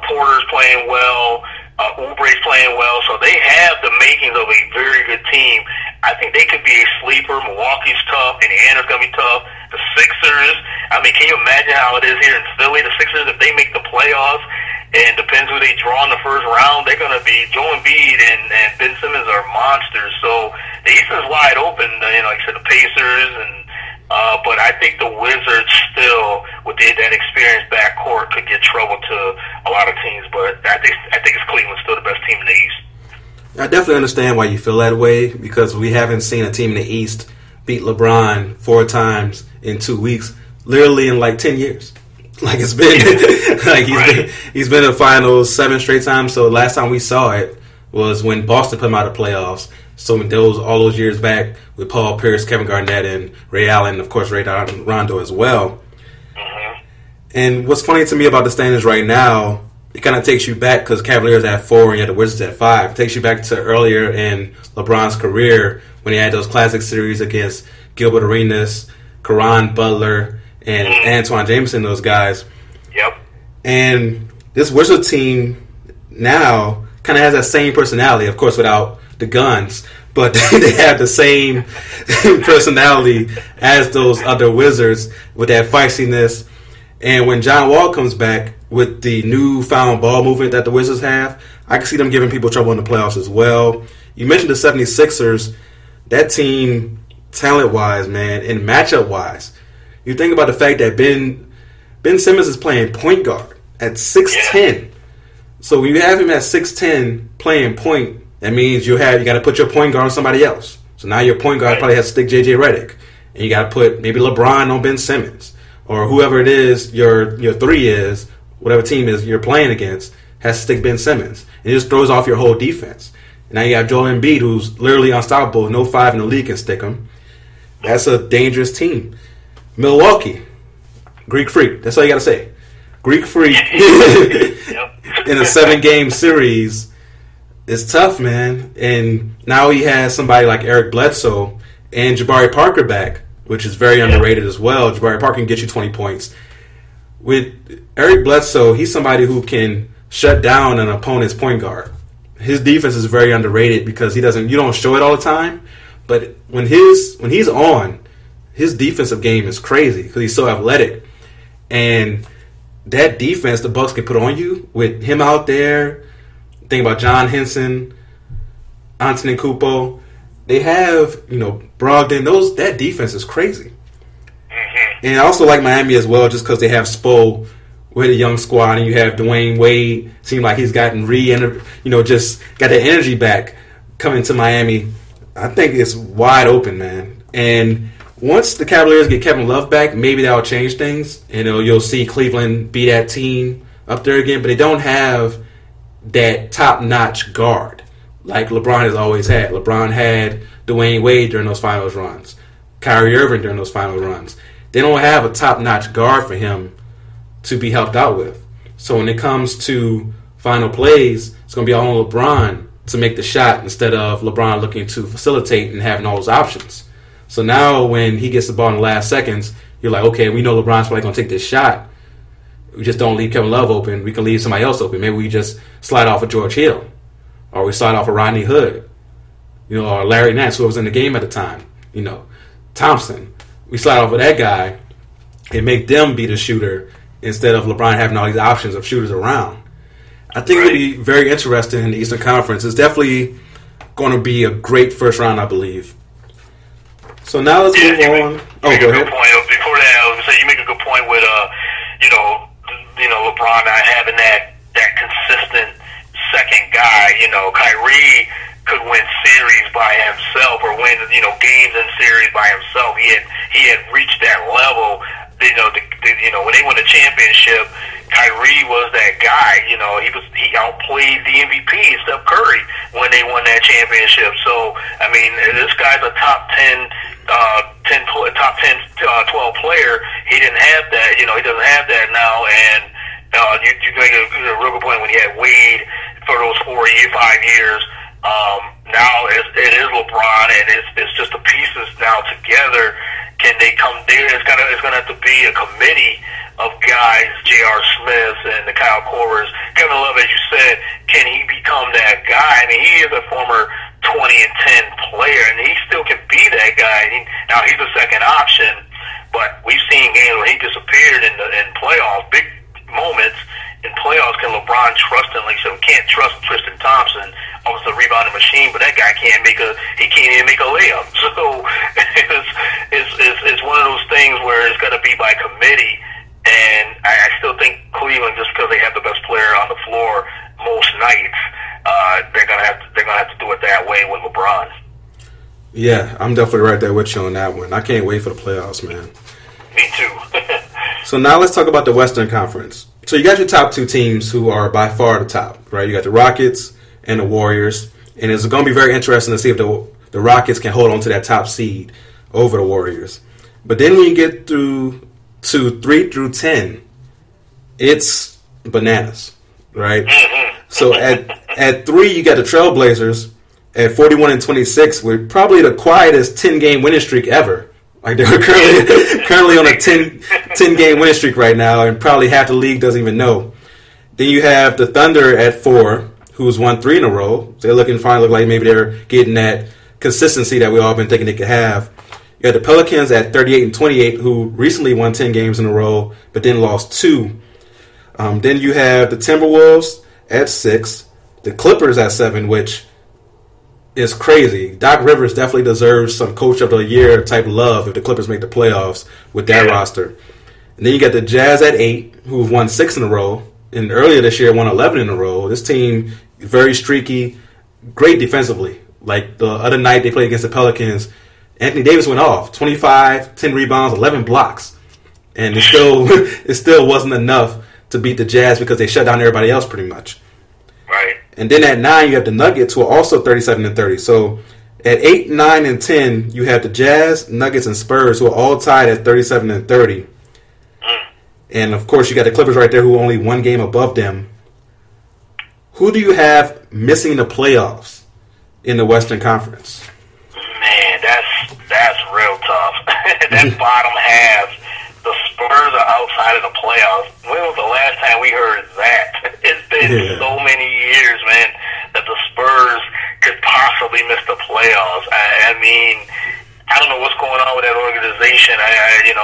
Speaker 2: Porter's playing well. Oubre's playing well. So they have the makings of a very good team. I think they could be a sleeper. Milwaukee's tough. Indiana's going to be tough. The Sixers, I mean, can you imagine how it is here in Philly? The Sixers, if they make the playoffs, and depends who they draw in the first round, they're going to be Joel Embiid and Ben Simmons are monsters. So the East is wide open. Like I said, the Pacers but I think the Wizards still, with that experienced backcourt, could get trouble to a lot of teams. But I think it's Cleveland still the best team in the East.
Speaker 1: I definitely understand why you feel that way, because we haven't seen a team in the East beat LeBron 4 times in 2 weeks, literally in like 10 years. Like it's been he's been in the finals 7 straight times. So the last time we saw it was when Boston put him out of playoffs. So all those years back with Paul Pierce, Kevin Garnett, and Ray Allen, of course, Ray Rondo as well. Mm-hmm. And what's funny to me about the standings right now, it kind of takes you back, because Cavaliers at 4 and you had the Wizards at 5. It takes you back to earlier in LeBron's career when he had those classic series against Gilbert Arenas, Caron Butler, and Antoine Jameson, those guys.
Speaker 2: Yep.
Speaker 1: And this Wizards team now kind of has that same personality, of course, without the guns, but they have the same personality as those other Wizards with that feistiness. And when John Wall comes back with the newfound ball movement that the Wizards have, I can see them giving people trouble in the playoffs as well. You mentioned the 76ers. That team, talent-wise, man, and matchup-wise, you think about the fact that Ben Simmons is playing point guard at 6'10". Yeah. So when you have him at 6'10", playing point, that means you got to put your point guard on somebody else. So now your point guard probably has to stick J.J. Redick. And you got to put maybe LeBron on Ben Simmons. Or whoever it is your 3 is, whatever team is you're playing against, has to stick Ben Simmons. And it just throws off your whole defense. And now you got Joel Embiid, who's literally unstoppable. No 5 in the league can stick him. That's a dangerous team. Milwaukee, Greek Freak. That's all you got to say. Greek Freak in a 7-game series. It's tough, man. And now he has somebody like Eric Bledsoe and Jabari Parker back, which is very underrated as well. Jabari Parker can get you 20 points. With Eric Bledsoe, he's somebody who can shut down an opponent's point guard. His defense is very underrated because you don't show it all the time, but when he's on, his defensive game is crazy because he's so athletic. And that defense the Bucks can put on you with him out there. Think about John Henson, Anthony Kupo. They have, Brogdon. That defense is crazy. Mm-hmm. And I also like Miami as well, just because they have Spo with a young squad, and you have Dwayne Wade. Seems like he's gotten just got the energy back coming to Miami. I think it's wide open, man. And once the Cavaliers get Kevin Love back, maybe that'll change things. And you'll see Cleveland be that team up there again. But they don't have that top-notch guard like LeBron has always had. LeBron had Dwayne Wade during those finals runs, Kyrie Irving during those final runs. They don't have a top-notch guard for him to be helped out with. So when it comes to final plays, it's going to be all on LeBron to make the shot instead of LeBron looking to facilitate and having all those options. So now when he gets the ball in the last seconds, you're like, okay, we know LeBron's probably going to take this shot. We just don't leave Kevin Love open. We can leave somebody else open. Maybe we just slide off of George Hill. Or we slide off of Rodney Hood. Or Larry Nance, who was in the game at the time. Thompson. We slide off of that guy and make them be the shooter instead of LeBron having all these options of shooters around. I think it'll be very interesting in the Eastern Conference. It's definitely going to be a great first round, I believe. So now let's move on. Oh, go ahead.
Speaker 2: Before that, I was say you make a good point with LeBron not having that consistent second guy. Kyrie could win series by himself or win games in series by himself. He had reached that level. When they won the championship, Kyrie was that guy. He outplayed the MVP, Steph Curry, when they won that championship. So I mean, this guy's a top 10, 12 player. He didn't have that. He doesn't have that now. And you make a real good point when he had Wade for those 5 years. Now it is LeBron, and it's just the pieces now together. Can they come there? It's gonna have to be a committee of guys, J.R. Smith and the Kyle Korvers. Kevin Love, as you said, can he become that guy? I mean, he is a former 20-10 player, and he still can be that guy. Now he's a second option, but we've seen games where he disappeared in playoffs, big moments in playoffs. Can LeBron trust him? Like so, we can't trust Tristan Thompson. Almost a rebounding machine, but that guy can't even make a layup. So it's one of those things where it's got to be by committee. And I still think Cleveland, just because they have the best player on the floor most nights, they're gonna have to do it that way with LeBron.
Speaker 1: Yeah, I'm definitely right there with you on that one. I can't wait for the playoffs, man.
Speaker 2: Me too.
Speaker 1: So now let's talk about the Western Conference. So you got your top two teams who are by far the top, right? You got the Rockets and the Warriors, and it's going to be very interesting to see if the Rockets can hold on to that top seed over the Warriors. But then when you get through to 3 through 10, it's bananas, right? So at 3, you got the Trailblazers at 41-26 with probably the quietest 10-game winning streak ever. Like they're currently on a 10-game winning streak right now, and probably half the league doesn't even know. Then you have the Thunder at 4, who's won 3 in a row. So they're finally look like maybe they're getting that consistency that we all been thinking they could have. You got the Pelicans at 38-28, who recently won 10 games in a row, but then lost 2. Then you have the Timberwolves at 6, the Clippers at 7, which is crazy. Doc Rivers definitely deserves some Coach of the Year type love if the Clippers make the playoffs with that roster. And then you got the Jazz at 8, who've won 6 in a row, and earlier this year won 11 in a row. This team, very streaky, great defensively. Like the other night they played against the Pelicans, Anthony Davis went off, 25, 10 rebounds, 11 blocks. And it still wasn't enough to beat the Jazz because they shut down everybody else pretty much.
Speaker 2: Right.
Speaker 1: And then at 9, you have the Nuggets, who are also 37-30. So at 8, 9, and 10, you have the Jazz, Nuggets, and Spurs, who are all tied at 37-30. And, of course, you got the Clippers right there, who are only 1 game above them. Who do you have missing the playoffs in the Western Conference?
Speaker 2: Man, that's real tough. That bottom half, the Spurs are outside of the playoffs. When was the last time we heard that? It's been so many years, man, that the Spurs could possibly miss the playoffs. I mean, I don't know what's going on with that organization.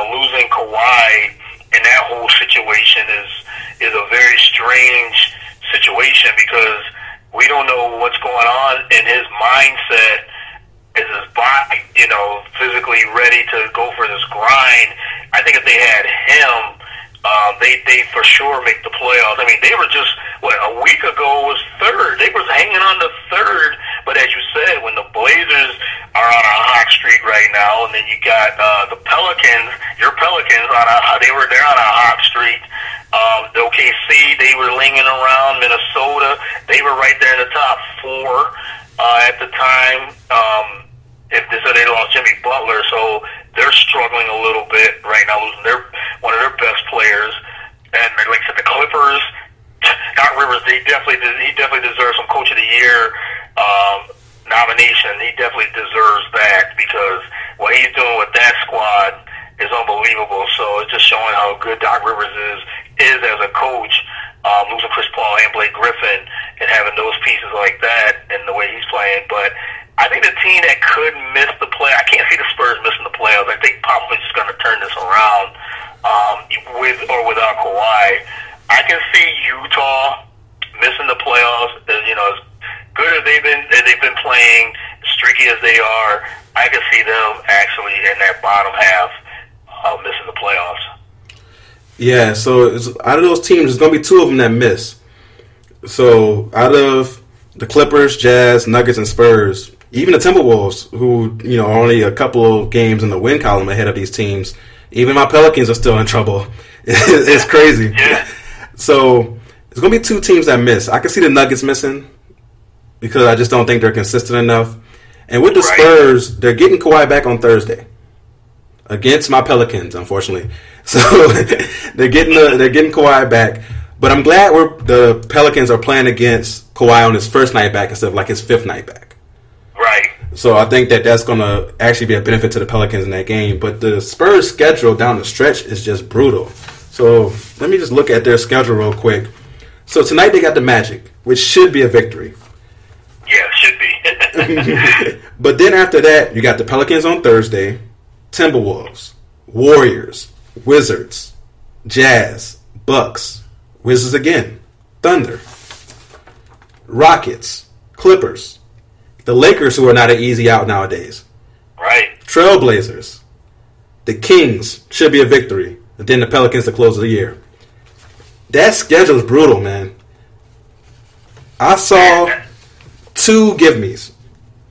Speaker 2: Losing Kawhi and that whole situation is a very strange situation because we don't know what's going on in his mindset. Is his body, physically ready to go for this grind? I think if they had him, they for sure make the playoffs. I mean, they were just, a week ago was 3rd. They were hanging on to 3rd. But as you said, when the Blazers are on a hot streak right now, and then you got the Pelicans, your Pelicans, they're on a hot streak. The OKC, they were lingering around. Minnesota, they were right there in the top 4 at the time. They lost Jimmy Butler, so they're struggling a little bit right now, losing one of their best players. And like I said, the Clippers, Doc Rivers, he definitely deserves some Coach of the Year nomination. He definitely deserves that because what he's doing unbelievable. So it's just showing how good Doc Rivers is as a coach. Losing Chris Paul and Blake Griffin and having those pieces like that and the way he's playing. But I think the team that could miss the play, I can't see the Spurs missing the playoffs. I think Popovich is going to turn this around with or without Kawhi. I can see Utah missing the playoffs. As good as they've been playing, streaky as they are, I can see them actually in that bottom half missing the playoffs.
Speaker 1: Yeah, so out of those teams, there's going to be two of them that miss. So out of the Clippers, Jazz, Nuggets, and Spurs, even the Timberwolves, who are only a couple of games in the win column ahead of these teams, even my Pelicans are still in trouble. It's crazy.
Speaker 2: Yeah.
Speaker 1: So there's going to be two teams that miss. I can see the Nuggets missing because I just don't think they're consistent enough. And with the Spurs, they're getting Kawhi back on Thursday against my Pelicans, unfortunately. So they're getting Kawhi back, but I'm glad the Pelicans are playing against Kawhi on his first night back instead of like his fifth night back.
Speaker 2: Right.
Speaker 1: So I think that's going to actually be a benefit to the Pelicans in that game. But the Spurs' schedule down the stretch is just brutal. So let me just look at their schedule real quick. So tonight they got the Magic, which should be a victory.
Speaker 2: Yeah, it should be.
Speaker 1: But then after that, you got the Pelicans on Thursday, Timberwolves, Warriors, Wizards, Jazz, Bucks, Wizards again, Thunder, Rockets, Clippers, the Lakers, who are not an easy out nowadays,
Speaker 2: right?
Speaker 1: Trailblazers, the Kings should be a victory, and then the Pelicans to close of the year. That schedule is brutal, man. I saw two give-me's,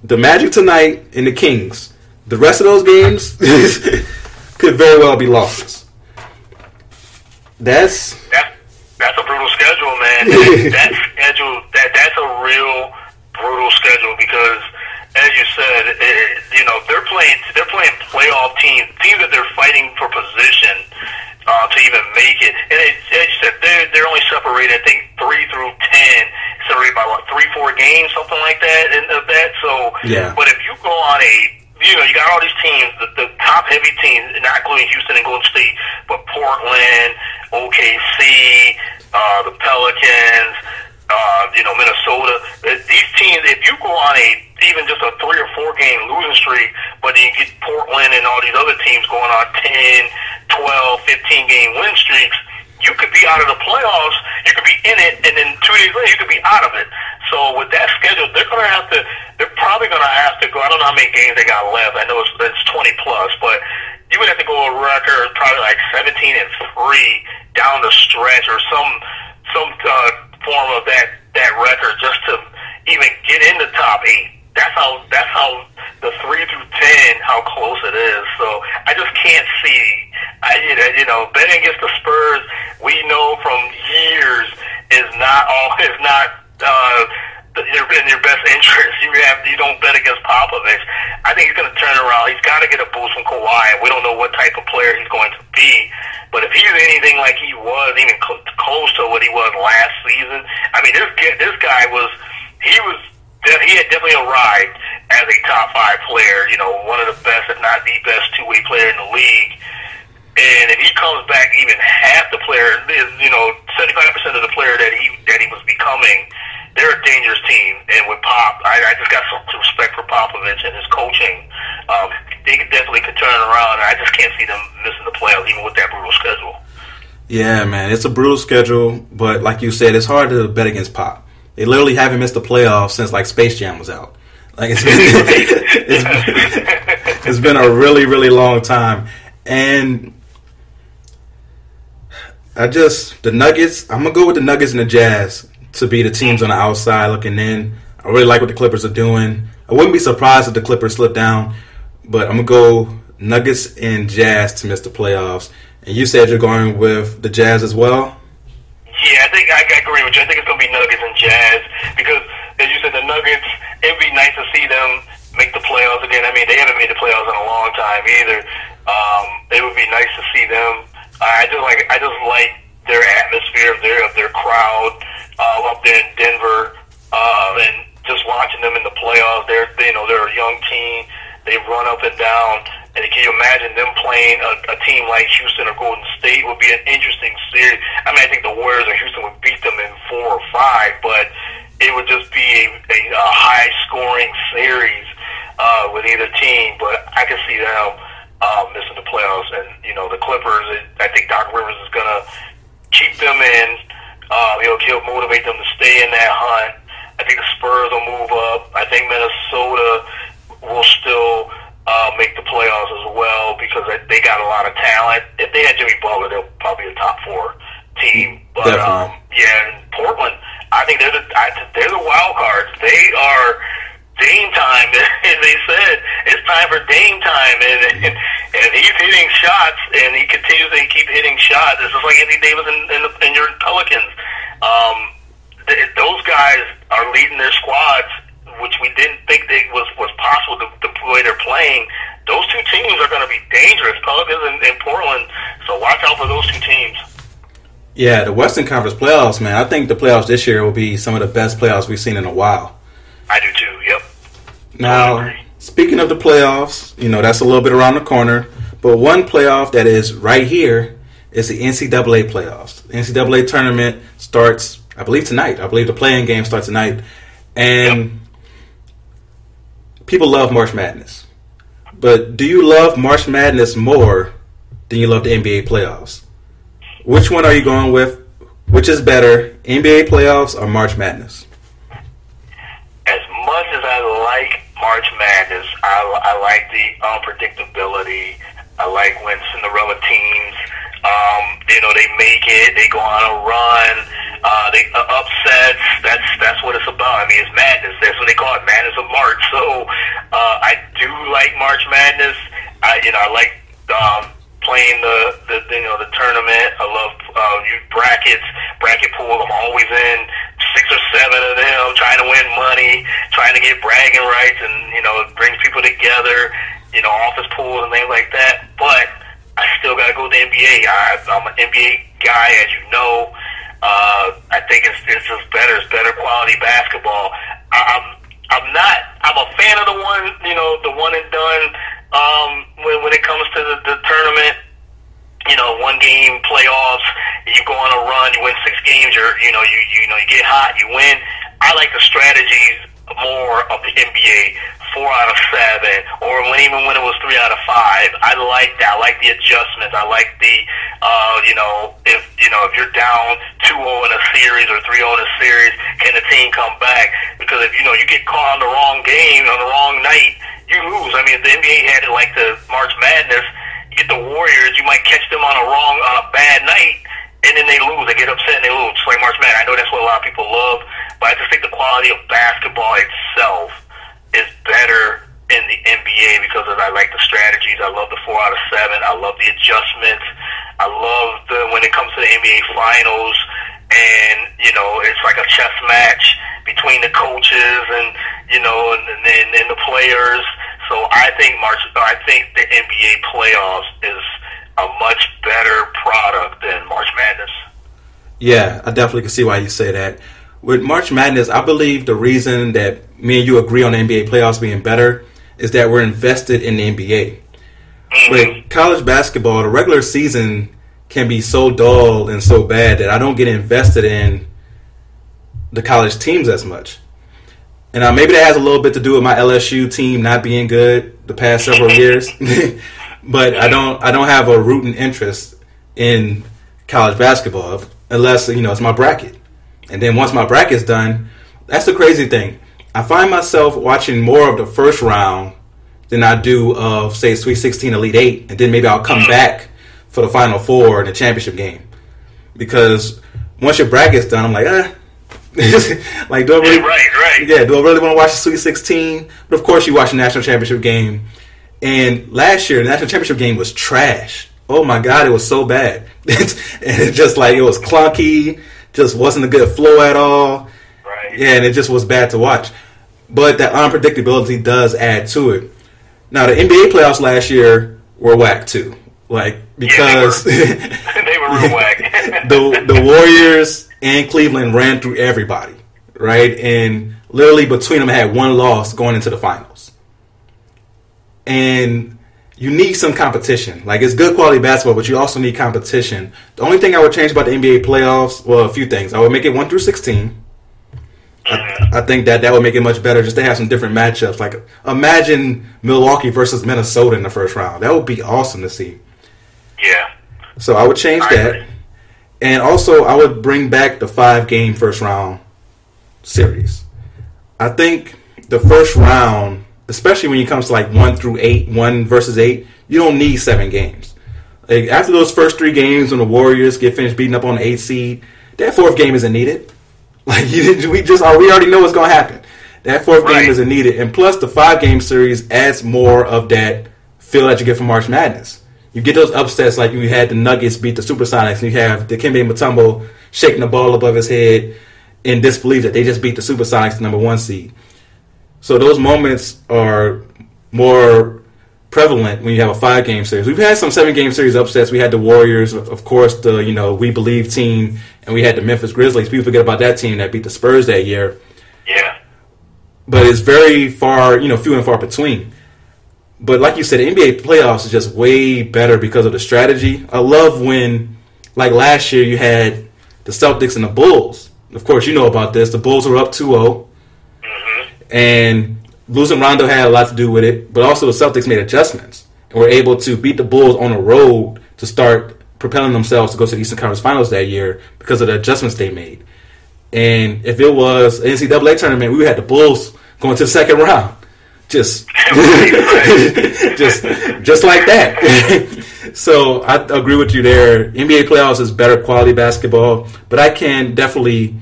Speaker 1: the Magic tonight and the Kings. The rest of those games could very well be losses. That's
Speaker 2: a brutal schedule, man. That's a real brutal schedule because, as you said, they're playing playoff teams that they're fighting for position to even make it. And as you said, they're only separated, I think, 3 through 10, separated by 3-4 games, something like that. So,
Speaker 1: yeah.
Speaker 2: But if you go on you got all these teams, the top-heavy teams, not including Houston and Golden State, but Portland, OKC, the Pelicans, Minnesota. These teams, if you go on even just a 3 or 4 game losing streak, but then you get Portland and all these other teams going on 10, 12, 15 game win streaks, you could be out of the playoffs, you could be in it, and then 2 days later you could be out of it. So with that schedule, they're probably going to have to go, I don't know how many games they got left, I know it's 20 plus, but you would have to go a record probably like 17-3 down the stretch or some form of that record just to even get in the top 8. That's how the 3 through 10 how close it is. So I just can't see. Betting against the Spurs, we know from years is not in your best interest. You don't bet against Popovich. I think he's going to turn around. He's got to get a boost from Kawhi. We don't know what type of player he's going to be, but if he's anything like he was, even close to what he was last season, I mean, this guy he had definitely arrived as a top 5 player. One of the best, if not the best, two-way player in the league. And if he comes back even half the player, 75% of the player that he was becoming, they're a dangerous team. And with Pop, I just got some respect for Popovich and his coaching. They definitely could turn around. I just can't see them missing the playoffs, even with that brutal schedule.
Speaker 1: Yeah, man, it's a brutal schedule, but like you said, it's hard to bet against Pop. They literally haven't missed the playoffs since like Space Jam was out. Like it's been a really, really long time. And the Nuggets, I'm gonna go with the Nuggets and the Jazz to be the teams on the outside looking in. I really like what the Clippers are doing. I wouldn't be surprised if the Clippers slip down, but I'm gonna go Nuggets and Jazz to miss the playoffs. And you said you're going with the Jazz as well?
Speaker 2: Yeah, I think I agree with you. I think it's going to be Nuggets and Jazz because, as you said, the Nuggets, it would be nice to see them make the playoffs again. I mean, they haven't made the playoffs in a long time either. It would be nice to see them. I just like their atmosphere of their crowd up there in Denver, and just watching them in the playoffs. They're a young team. They run up and down, And can you imagine them playing a team like Houston or Golden State? Would be an interesting series. I mean, I think the Warriors or Houston would beat them in 4 or 5, but it would just be a high-scoring series with either team. But I can see them missing the playoffs. And, the Clippers, I think Doc Rivers is going to keep them in. He'll motivate them to stay in that hunt. I think the Spurs will move up. I think Minnesota will still make the playoffs as well because they got a lot of talent. If they had Jimmy Butler, they'll probably be a top 4 team. But and Portland, I think they're the wild cards. They are Dame time, as they said. It's time for Dame time, and he's hitting shots, and he continues to keep hitting shots. It's just like Anthony Davis in your Pelicans. Those guys are leading their squads, which we didn't think was possible the way they're playing. Those 2 teams are going to be dangerous, Pelicans and Portland. So watch out for those 2 teams.
Speaker 1: Yeah, the Western Conference playoffs, man. I think the playoffs this year will be some of the best playoffs we've seen in a while.
Speaker 2: I do too. Yep.
Speaker 1: Now, speaking of the playoffs, that's a little bit around the corner. But one playoff that is right here is the NCAA playoffs. The NCAA tournament starts, I believe, tonight. I believe the play-in game starts tonight. And people love March Madness. But do you love March Madness more than you love the NBA playoffs? Which one are you going with? Which is better, NBA playoffs or March Madness?
Speaker 2: As much as I like March Madness, I like the unpredictability. I like when Cinderella teams, they make it, they go on a run, they upsets. That's what it's about. I mean, it's madness. That's what they call it, Madness of March. So I do like March Madness. I like playing the tournament. I love bracket pool. I'm always in 6 or 7 of them, trying to win money, trying to get bragging rights, and it brings people together. Office pools and things like that. But I still gotta go to the NBA. I'm an NBA guy, as you know. I think it's just better. It's better quality basketball. I'm a fan of the one and done. When it comes to the tournament, 1 game playoffs, you go on a run, you win 6 games, you get hot, you win. I like the strategies more of the NBA, 4 out of 7, or even when it was 3 out of 5. I like that. I like the adjustments. I like the, if you're down 2-0 in a series or 3-0 in a series, can the team come back? Because if you get caught on the wrong game on the wrong night, you lose. I mean, if the NBA had it like the March Madness, you get the Warriors, you might catch them on a bad night, and then they lose. They get upset and they lose. It's like March Madness. I know that's what a lot of people love, but I just think the quality of basketball itself is better in the NBA because I like the strategies. I love the 4 out of 7. I love the adjustments. I love when it comes to the NBA Finals, and it's like a chess match between the coaches and and the players. So I think the NBA playoffs is a much better product than March Madness.
Speaker 1: Yeah, I definitely can see why you say that. With March Madness, I believe the reason that me and you agree on the NBA playoffs being better is that we're invested in the NBA.
Speaker 2: Mm-hmm.
Speaker 1: With college basketball, the regular season can be so dull and so bad that I don't get invested in the college teams as much. And maybe that has a little bit to do with my LSU team not being good the past several years. But I don't have a rooting interest in college basketball unless it's my bracket. And then once my bracket's done, that's the crazy thing. I find myself watching more of the first round than I do of, say, Sweet 16, Elite 8, and then maybe I'll come back for the Final Four and the championship game. Because once your bracket's done, I'm like, like, do I really,
Speaker 2: right.
Speaker 1: Yeah, do I really want to watch the Sweet 16? But of course, you watch the national championship game. And last year, the national championship game was trash. Oh my God, it was so bad. And it just like, it was clunky, just wasn't a good flow at all.
Speaker 2: Right.
Speaker 1: Yeah, and it just was bad to watch. But that unpredictability does add to it. Now, the NBA playoffs last year were whack too. Like, because
Speaker 2: they were real whack.
Speaker 1: the Warriors and Cleveland ran through everybody, right? And literally between them had one loss going into the finals. And you need some competition. Like, it's good quality basketball, but you also need competition. The only thing I would change about the NBA playoffs, well, a few things. I would make it 1 through 16. I think that would make it much better just to have some different matchups. Like, imagine Milwaukee versus Minnesota in the first round. That would be awesome to see.
Speaker 2: Yeah.
Speaker 1: So I would change that. And also, I would bring back the 5-game first round series. I think the first round, especially when it comes to like 1 through 8, 1 versus 8, you don't need 7 games. Like, after those first 3 games, when the Warriors get finished beating up on the 8th seed, that 4th game isn't needed. Like, we already know what's going to happen. That 4th game isn't needed. And plus, the 5-game series adds more of that feel that you get from March Madness. You get those upsets like you had the Nuggets beat the Supersonics, and you have the Dikembe Mutombo shaking the ball above his head in disbelief that they just beat the Supersonics, the number 1 seed. So those moments are more prevalent when you have a 5-game series. We've had some 7-game series upsets. We had the Warriors, of course, the We Believe team, and we had the Memphis Grizzlies. People forget about that team that beat the Spurs that year.
Speaker 2: Yeah.
Speaker 1: But it's very far, few and far between. But like you said, the NBA playoffs is just way better because of the strategy. I love when, like last year, you had the Celtics and the Bulls. Of course, you know about this. The Bulls were up 2-0. And losing Rondo had a lot to do with it, but also the Celtics made adjustments and were able to beat the Bulls on the road to start propelling themselves to go to the Eastern Conference Finals that year because of the adjustments they made. And if it was an NCAA tournament, we had the Bulls going to the second round. Just like that. So I agree with you there. NBA playoffs is better quality basketball, but I can definitely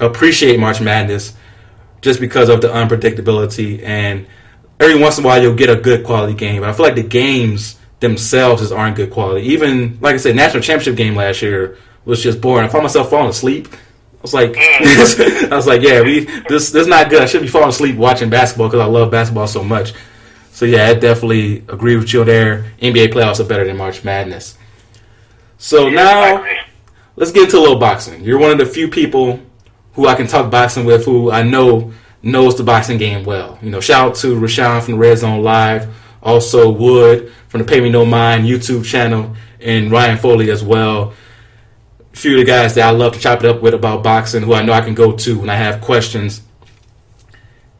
Speaker 1: appreciate March Madness just because of the unpredictability, and every once in a while you'll get a good quality game. But I feel like the games themselves just aren't good quality. Even, like I said, national championship game last year was just boring. I found myself falling asleep. I was like, this is not good. I should be falling asleep watching basketball because I love basketball so much. So yeah, I definitely agree with you there. NBA playoffs are better than March Madness. So now let's get into a little boxing. You're one of the few people who I can talk boxing with, who I know knows the boxing game well. Shout out to Rashawn from the Red Zone Live, also Wood from the Pay Me No Mind YouTube channel, and Ryan Foley as well. A few of the guys that I love to chop it up with about boxing, who I know I can go to when I have questions.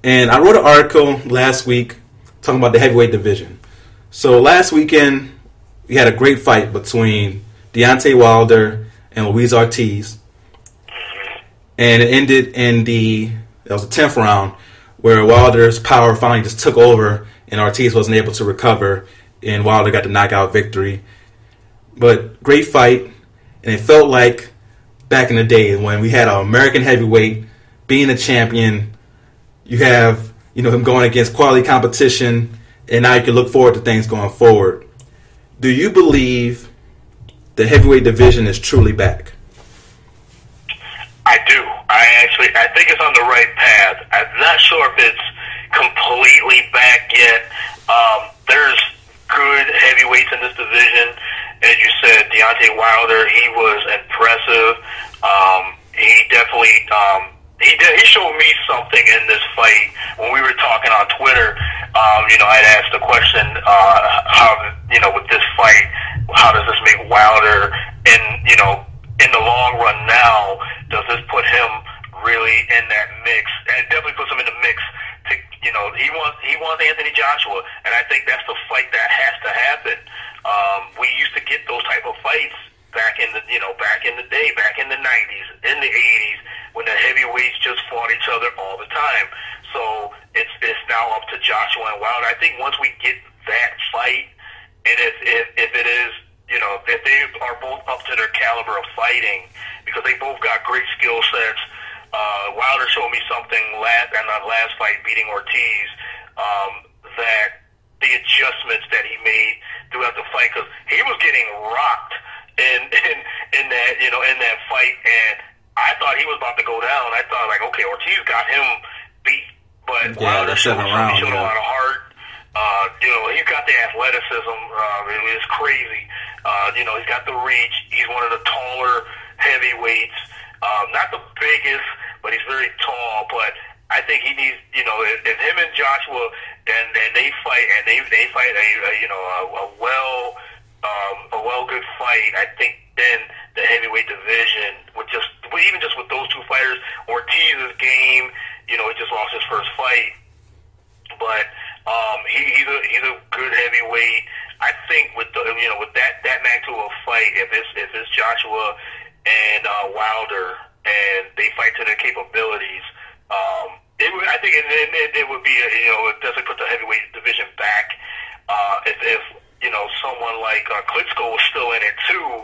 Speaker 1: And I wrote an article last week talking about the heavyweight division. So last weekend, we had a great fight between Deontay Wilder and Luis Ortiz. And it ended in the 10th round, where Wilder's power finally just took over and Ortiz wasn't able to recover, and Wilder got the knockout victory. But great fight, and it felt like back in the day when we had an American heavyweight being a champion. You have him going against quality competition, and now you can look forward to things going forward. Do you believe the heavyweight division is truly back?
Speaker 2: I do. I think it's on the right path. I'm not sure if it's completely back yet. There's good heavyweights in this division. As you said, Deontay Wilder, he was impressive. He definitely he showed me something in this fight. When we were talking on Twitter, I'd asked the question, how, with this fight, how does this make Wilder, in the long run now, does this put him really in that mix? And it definitely puts him in the mix to, he wants Anthony Joshua, and I think that's the fight that has to happen. We used to get those type of fights back in the day, back in the 90s, in the 80s, when the heavyweights just fought each other all the time. So it's now up to Joshua and Wilder. I think once we get that fight, and if it is, if they are both up to their caliber of fighting, because they both got great skill sets. Wilder showed me something in that last fight, beating Ortiz, that the adjustments that he made throughout the fight, because he was getting rocked in that in that fight, and I thought he was about to go down. I thought, like, okay, Ortiz got him beat, but Wilder showed a lot of heart. He's got the athleticism. It's crazy. He's got the reach. He's one of the taller heavyweights. Not the biggest, but he's very tall. But I think he needs, if him and Joshua and they fight a well good fight. I think then the heavyweight division even just with those two fighters, Ortiz's game, he just lost his first fight, but he's a good heavyweight. I think with that magnitude of fight, if it's Joshua and Wilder and they fight to their capabilities, I think it would be it definitely put the heavyweight division back. If someone like Klitschko was still in it too,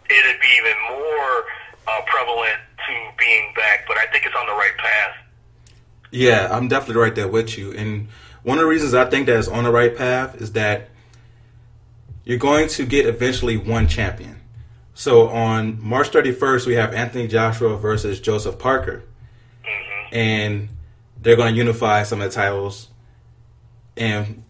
Speaker 2: it'd be even more prevalent to being back. But I think it's on the right path.
Speaker 1: Yeah, I'm definitely right there with you. And one of the reasons I think that it's on the right path is that you're going to get eventually one champion. So on March 31st, we have Anthony Joshua versus Joseph Parker.
Speaker 2: Mm-hmm.
Speaker 1: And they're going to unify some of the titles. And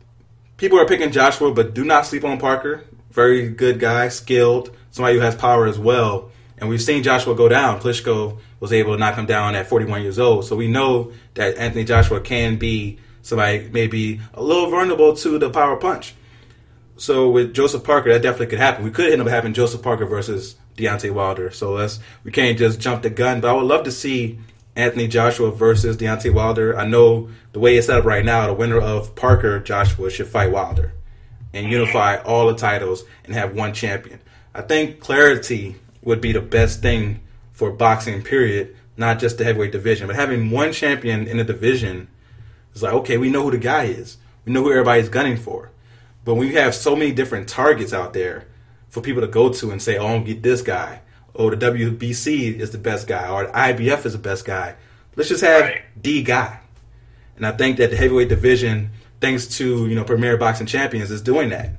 Speaker 1: people are picking Joshua, but do not sleep on Parker. Very good guy, skilled, somebody who has power as well. And we've seen Joshua go down. Klitschko was able to knock him down at 41 years old. So we know that Anthony Joshua can be somebody maybe a little vulnerable to the power punch. So with Joseph Parker, that definitely could happen. We could end up having Joseph Parker versus Deontay Wilder. So we can't just jump the gun. But I would love to see Anthony Joshua versus Deontay Wilder. I know the way it's set up right now, the winner of Parker Joshua should fight Wilder and unify all the titles and have one champion. I think clarity would be the best thing for boxing, period, not just the heavyweight division. But having one champion in the division is like, okay, we know who the guy is. We know who everybody's gunning for. But when you have so many different targets out there for people to go to and say, oh, I'm going to get this guy, or the WBC is the best guy, or the IBF is the best guy, let's just have the guy. And I think that the heavyweight division, thanks to Premier Boxing Champions, is doing that.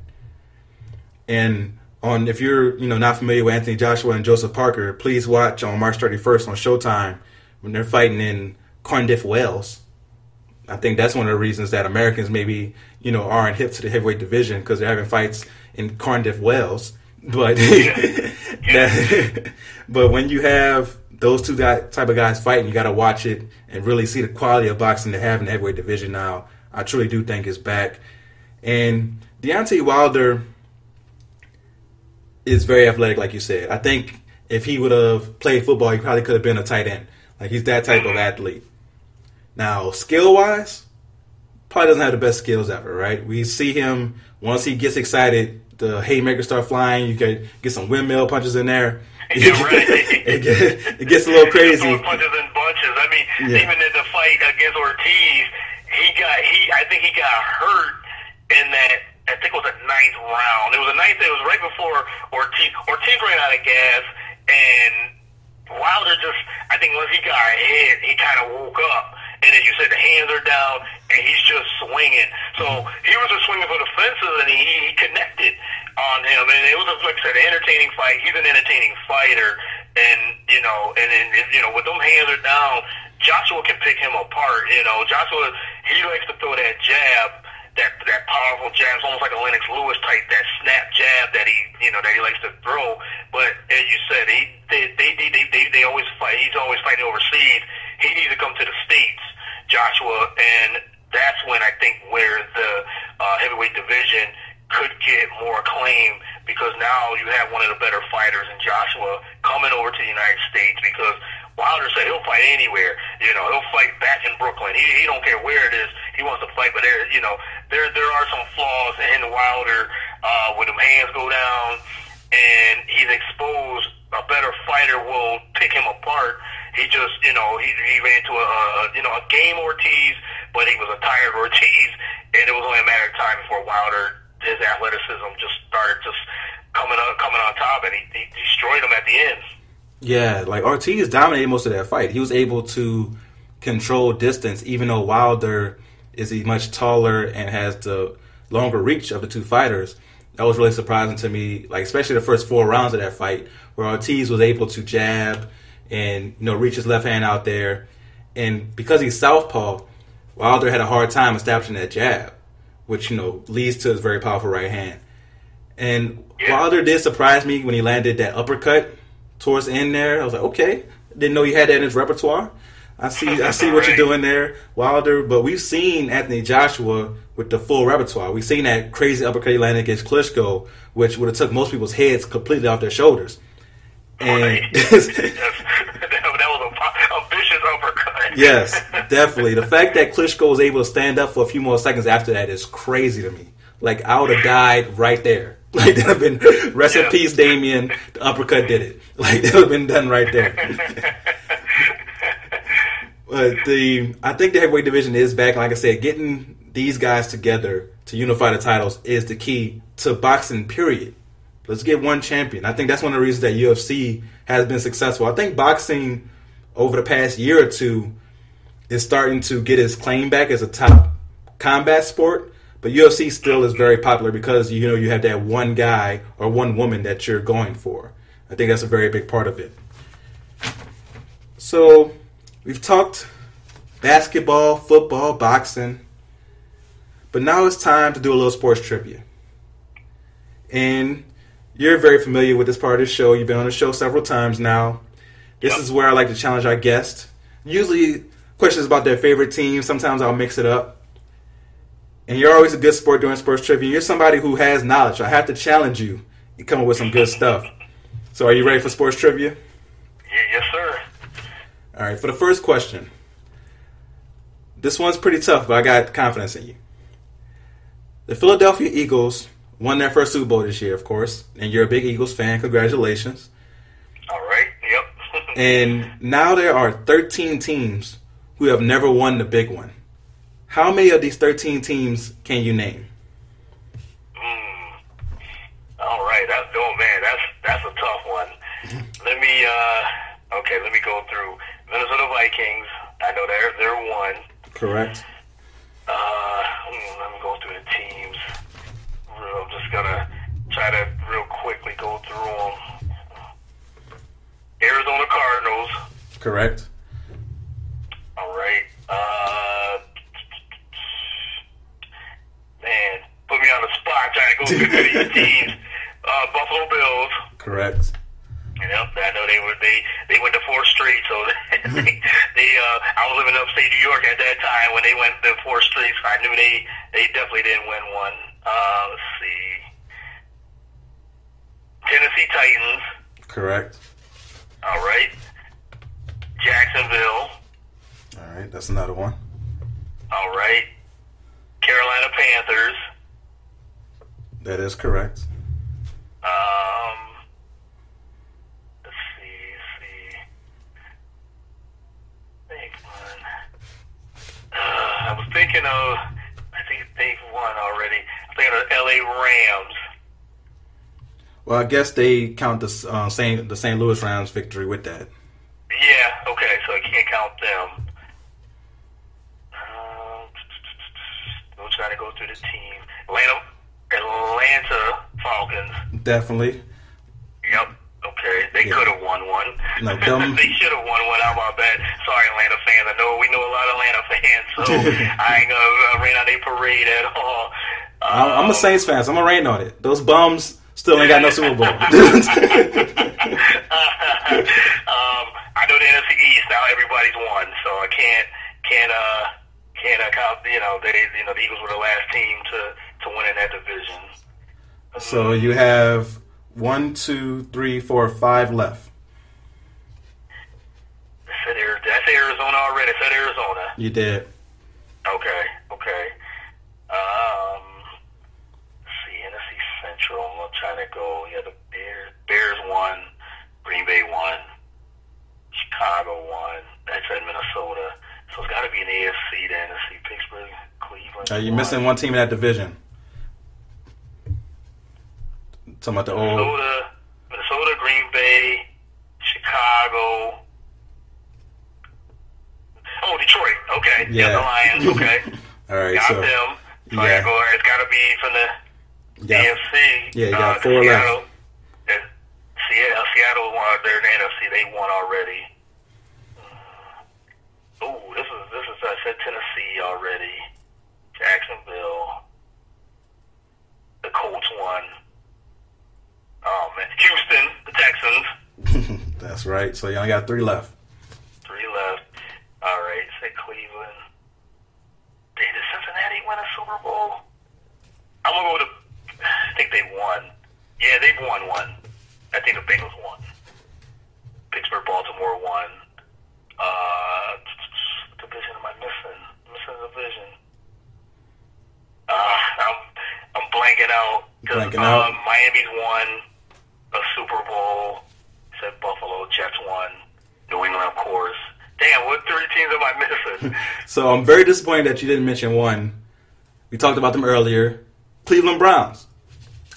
Speaker 1: And if you're not familiar with Anthony Joshua and Joseph Parker, please watch on March 31st on Showtime when they're fighting in Cardiff, Wales. I think that's one of the reasons that Americans maybe aren't hip to the heavyweight division, because they're having fights in Cardiff, Wales. But but when you have those two type of guys fighting, you got to watch it and really see the quality of boxing they have in the heavyweight division now. I truly do think it's back. And Deontay Wilder is very athletic, like you said. I think if he would have played football, he probably could have been a tight end. Like, he's that type of athlete. Now, skill-wise, probably doesn't have the best skills ever, right? We see him, once he gets excited, the haymakers start flying. You can get some windmill punches in there.
Speaker 2: Yeah, right.
Speaker 1: it gets a little crazy.
Speaker 2: Punches and bunches. I mean, even in the fight against Ortiz, I think he got hurt in that. I think it was the 9th round. It was right before Ortiz. Ortiz ran out of gas, and Wilder I think once he got hit, he kind of woke up. And as you said, the hands are down, and he's just swinging. So he was just swinging for the fences, and he connected on him. And it was, like I said, an entertaining fight. He's an entertaining fighter. And, with them hands are down, Joshua can pick him apart. Joshua, he likes to throw that jab, that powerful jab. It's almost like a Lennox Lewis type, that snap jab that he likes to throw. But as you said, they always fight. He's always fighting overseas. He needs to come to the States, Joshua, and that's when I think where the heavyweight division could get more acclaim, because now you have one of the better fighters in Joshua coming over to the United States, because Wilder said he'll fight anywhere. He'll fight back in Brooklyn. He don't care where it is. He wants to fight, but there are some flaws in Wilder when them hands go down, and he's exposed. A better fighter will pick him apart. He just, he ran into a game Ortiz, but he was a tired Ortiz, and it was only a matter of time before Wilder, his athleticism just started coming on top, and he destroyed him at the end.
Speaker 1: Yeah, like Ortiz dominated most of that fight. He was able to control distance, even though Wilder is much taller and has the longer reach of the two fighters. That was really surprising to me, like especially the first 4 rounds of that fight, where Ortiz was able to jab and reach his left hand out there. And because he's southpaw, Wilder had a hard time establishing that jab, which leads to his very powerful right hand. And Wilder did surprise me when he landed that uppercut towards the end there. I was like, okay, didn't know he had that in his repertoire. I see what you're doing there, Wilder. But we've seen Anthony Joshua with the full repertoire. We've seen that crazy uppercut he landed against Klitschko, which would have took most people's heads completely off their shoulders. And
Speaker 2: Right. That was a vicious uppercut.
Speaker 1: yes, definitely. The fact that Klitschko was able to stand up for a few more seconds after that is crazy to me. Like, I would have died right there. Like, that would have been, rest in peace, Damien. The uppercut did it. Like, that would have been done right there. But I think the heavyweight division is back. Like I said, getting these guys together to unify the titles is the key to boxing, period. Let's get one champion. I think that's one of the reasons that UFC has been successful. I think boxing over the past year or two is starting to get its claim back as a top combat sport. But UFC still is very popular because, you know, you have that one guy or one woman that you're going for. I think that's a very big part of it. So we've talked basketball, football, boxing. But now it's time to do a little sports trivia. And you're very familiar with this part of the show. You've been on the show several times now. This is where I like to challenge our guests. Usually questions about their favorite team. Sometimes I'll mix it up. And you're always a good sport doing sports trivia. You're somebody who has knowledge. I have to challenge you and come up with some good stuff. So are you ready for sports trivia?
Speaker 2: Yes, sir.
Speaker 1: All right, for the first question. This one's pretty tough, but I got confidence in you. The Philadelphia Eagles won their first Super Bowl this year, of course. And you're a big Eagles fan. Congratulations.
Speaker 2: All right. Yep.
Speaker 1: And now there are 13 teams who have never won the big one. How many of these 13 teams can you name?
Speaker 2: All right. That's a tough one. Let me go through Minnesota Vikings. I know they're one.
Speaker 1: Correct.
Speaker 2: Let me go through the teams. I'm just gonna try to real quickly go through them. Arizona Cardinals.
Speaker 1: Correct.
Speaker 2: All right. Man, put me on the spot trying to go through these teams. Buffalo Bills.
Speaker 1: Correct.
Speaker 2: Yep, I know they went to 4th Street, so I was living upstate New York at that time when they went to 4th Street, so I knew they definitely didn't win one. Let's see. Tennessee Titans.
Speaker 1: Correct.
Speaker 2: All right. Jacksonville.
Speaker 1: All right, that's another one.
Speaker 2: All right. Carolina Panthers.
Speaker 1: That is correct.
Speaker 2: Let's see. Think one. I was thinking of. I think they've won already. I'm thinking of LA Rams.
Speaker 1: Well, I guess they count the St. Louis Rams victory with that.
Speaker 2: Yeah. Okay. So I can't count them. We'll try to go through the team. Atlanta Falcons.
Speaker 1: Definitely.
Speaker 2: Yep. Okay. They could have won one.
Speaker 1: No,
Speaker 2: they should have won one. How about that? Sorry, Atlanta fans. I know we know a lot of Atlanta fans, so I ain't gonna rain on their parade at all.
Speaker 1: I'm a Saints fan, so I'm gonna rain on it. Those bums still ain't got no Super Bowl.
Speaker 2: I know the NFC East now. Everybody's won, so I can't count. The Eagles were the last team to win in that division.
Speaker 1: So you have 1, 2, 3, 4, 5 left.
Speaker 2: That's Arizona already. I said Arizona.
Speaker 1: You did.
Speaker 2: Okay. Let's see, NFC Central. I'm trying to go. Yeah, the Bears won. Green Bay won. Chicago won. That's in Minnesota. So it's got to be an AFC then. Let's see, Pittsburgh, Cleveland.
Speaker 1: You're missing one team in that division. Talking about the old
Speaker 2: Minnesota, Green Bay, Chicago. Oh, Detroit. Okay.
Speaker 1: Yeah.
Speaker 2: The Lions. Okay.
Speaker 1: All right.
Speaker 2: Got
Speaker 1: So
Speaker 2: them. So
Speaker 1: yeah.
Speaker 2: it's got to be from the AFC.
Speaker 1: Yeah, you got 4 left.
Speaker 2: Seattle won. They're in the NFC. They won already. This is. I said Tennessee already. Jacksonville. The Colts won. Oh man, Houston, the Texans.
Speaker 1: That's right. So you only got 3 left.
Speaker 2: 3 left. All
Speaker 1: blanking out.
Speaker 2: Miami's won a Super Bowl. Said Buffalo, Jets won. New England, of course. Damn, what 3 teams am I missing?
Speaker 1: So I'm very disappointed that you didn't mention one. We talked about them earlier. Cleveland Browns.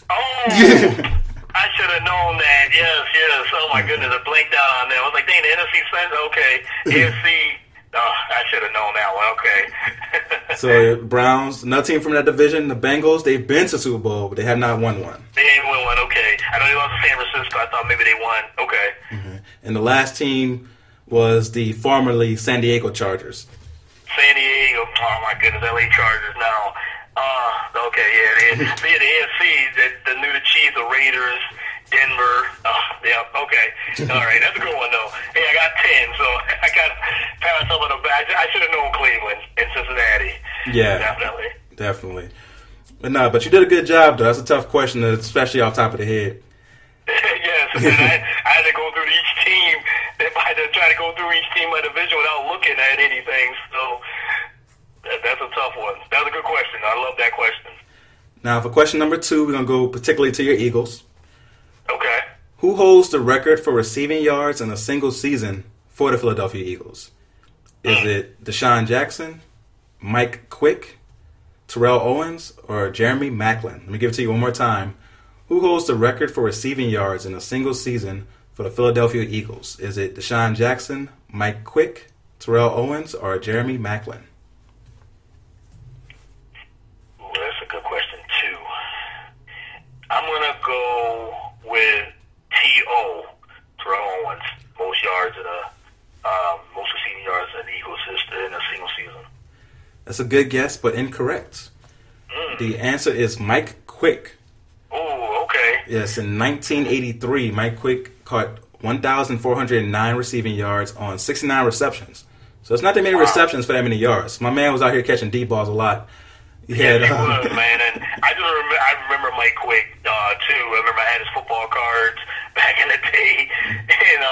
Speaker 2: Oh, I should have known that. Yes. Oh my goodness, I blinked out on that. I was like, dang, the NFC Central. Okay, AFC. Oh, I should have known that one. Okay.
Speaker 1: So Browns, another team from that division, the Bengals. They've been to Super Bowl, but they have not won one.
Speaker 2: They ain't won one. Okay. I know they lost to San Francisco. I thought maybe they won. Okay.
Speaker 1: Mm-hmm. And the last team was the formerly San Diego Chargers.
Speaker 2: San Diego. Oh my goodness, LA Chargers now. Okay, yeah, the AFC, the new Chiefs, the Raiders, Denver. Yeah, okay. All right, that's a good one, though. Hey, I got 10, so I got pat myself on the back. I should have known Cleveland and Cincinnati.
Speaker 1: Yeah, definitely. But you did a good job, though. That's a tough question, especially off top of the head.
Speaker 2: Yes, I had to go through each team. I had to try to go through each team by division without looking at anything, so... That's a tough one. That's a good question. I love that question.
Speaker 1: Now, for question number 2, we're going to go particularly to your Eagles.
Speaker 2: Okay.
Speaker 1: Who holds the record for receiving yards in a single season for the Philadelphia Eagles? Is it Deshaun Jackson, Mike Quick, Terrell Owens, or Jeremy Maclin? Let me give it to you one more time. Who holds the record for receiving yards in a single season for the Philadelphia Eagles? Is it Deshaun Jackson, Mike Quick, Terrell Owens, or Jeremy Maclin?
Speaker 2: I'm going to go with T.O., Terrell Owens, most yards most receiving yards in the Eagles history in a single season.
Speaker 1: That's a good guess, but incorrect. The answer is Mike Quick.
Speaker 2: Oh, okay.
Speaker 1: Yes, in 1983, Mike Quick caught 1,409 receiving yards on 69 receptions. So it's not that many receptions for that many yards. My man was out here catching deep balls a lot.
Speaker 2: He was, man, and I remember Mike Quick too. I remember I had his football cards back in the day, and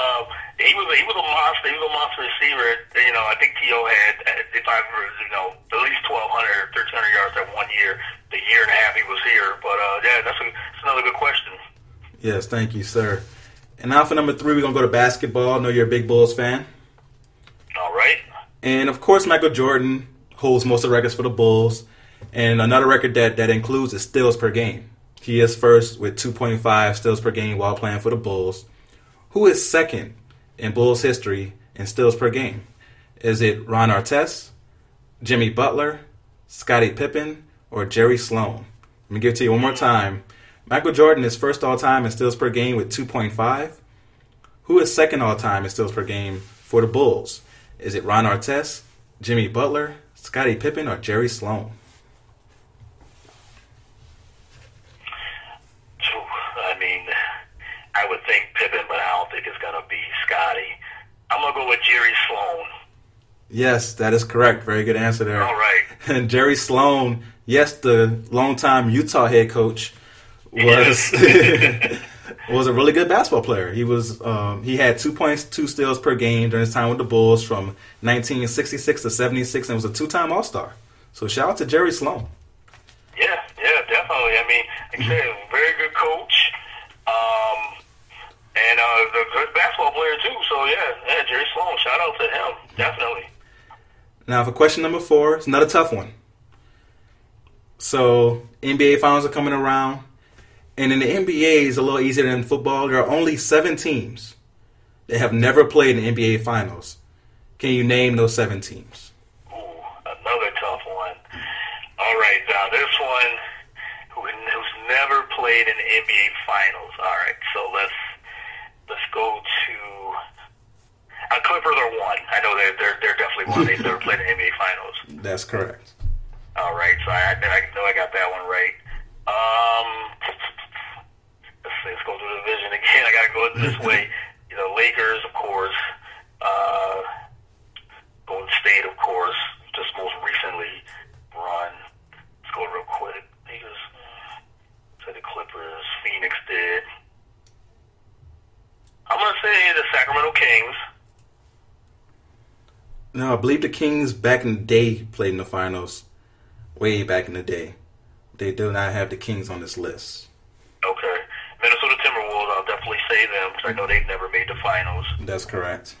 Speaker 2: he was a monster. He was a monster receiver. You know, I think T.O. had, if I remember, at least 1,200 or 1,300 yards that 1 year. The year and a half he was here, but yeah, that's another good question.
Speaker 1: Yes, thank you, sir. And now for number 3, we're gonna go to basketball. I know you're a big Bulls fan.
Speaker 2: All right.
Speaker 1: And of course, Michael Jordan holds most of the records for the Bulls. And another record that includes is steals per game. He is first with 2.5 steals per game while playing for the Bulls. Who is second in Bulls history in steals per game? Is it Ron Artest, Jimmy Butler, Scottie Pippen, or Jerry Sloan? Let me give it to you one more time. Michael Jordan is first all-time in steals per game with 2.5. Who is second all-time in steals per game for the Bulls? Is it Ron Artest, Jimmy Butler, Scottie Pippen, or Jerry Sloan?
Speaker 2: I would think Pippen, but I don't think it's going to be Scotty. I'm going to go with Jerry Sloan.
Speaker 1: Yes, that is correct. Very good answer there.
Speaker 2: All right.
Speaker 1: And Jerry Sloan, yes, the longtime Utah head coach, was was a really good basketball player. He was he had 2.2 steals per game during his time with the Bulls from 1966 to 76, and was a 2-time All-Star. So shout out to Jerry Sloan.
Speaker 2: Yeah, definitely. I mean, like I said, very good coach. And the good basketball player too. So yeah, Jerry Sloan. Shout out to him, definitely.
Speaker 1: Now for question number 4, it's another tough one. So NBA finals are coming around, and in the NBA is a little easier than football. There are only 7 teams that have never played in the NBA finals. Can you name those 7 teams?
Speaker 2: Ooh, another tough one. All right, now this one who's never played in the NBA finals. All right, so let's go to Clippers are one. I know they're definitely one. They've never played in the NBA finals.
Speaker 1: That's correct.
Speaker 2: All right, so I know I got that one right. Let's go through the division again. I got to go this way. Lakers, of course. Golden State, of course. Just most recently run. Let's go real quick. Lakers. Say the Clippers. Phoenix did. I'm going to say the Sacramento Kings.
Speaker 1: No, I believe the Kings back in the day played in the finals. Way back in the day. They do not have the Kings on this list.
Speaker 2: I know they've never made the finals.
Speaker 1: That's correct.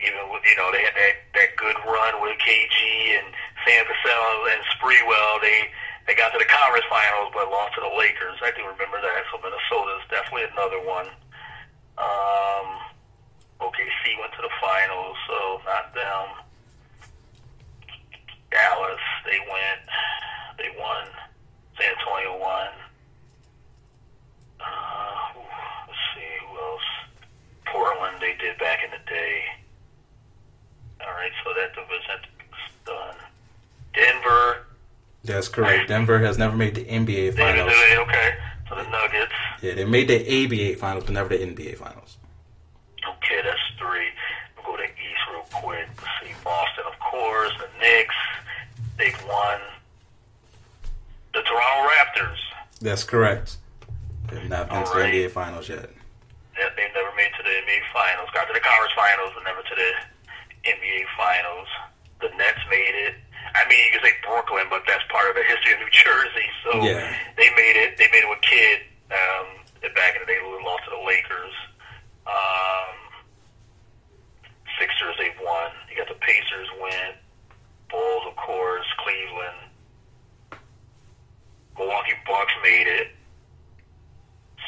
Speaker 2: Even with, they had that good run with KG and Sam Cassell and Sprewell. They got to the conference finals, but lost to the Lakers. I do remember that. So Minnesota is definitely another one. OKC went to the finals, so not them. Dallas, they won. San Antonio won. Let's see, who else? Portland, they did back in the day. All right, so that division's done. Denver.
Speaker 1: That's correct. Denver has never made the NBA finals.
Speaker 2: Okay, so the Nuggets.
Speaker 1: Yeah, they made the ABA finals, but never the NBA finals.
Speaker 2: Okay, that's 3. We'll go to East real quick. Let's see, Boston, of course. The Knicks, they've won. The Toronto Raptors.
Speaker 1: That's correct. They've not been to the NBA finals yet.
Speaker 2: Yeah, they've never made to the NBA finals. Got to the conference finals, but never to the NBA finals. The Nets made it. I mean, you could say Brooklyn, but that's part of the history of New Jersey. So
Speaker 1: yeah.
Speaker 2: They made it. They made it with Kidd. Back in the day, we lost to the Lakers. Sixers, they've won. You got the Pacers win. Bulls, of course. Cleveland. Milwaukee Bucks made it.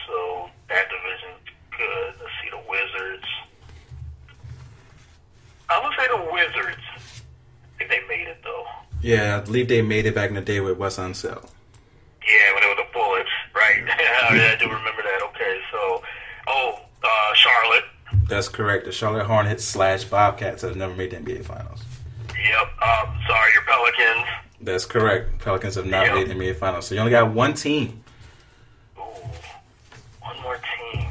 Speaker 2: So that division's good. Let's see the Wizards. I would say the Wizards. I think they made it, though.
Speaker 1: Yeah, I believe they made it back in the day with Wes Unseld.
Speaker 2: Yeah, when they were the Bullets, right? Yeah, I do remember that. Okay, so, Charlotte.
Speaker 1: That's correct. The Charlotte Hornets / Bobcats have never made the NBA Finals.
Speaker 2: Yep. Sorry, your Pelicans.
Speaker 1: That's correct. Pelicans have not made the NBA Finals. So you only got one team.
Speaker 2: Ooh, one more team.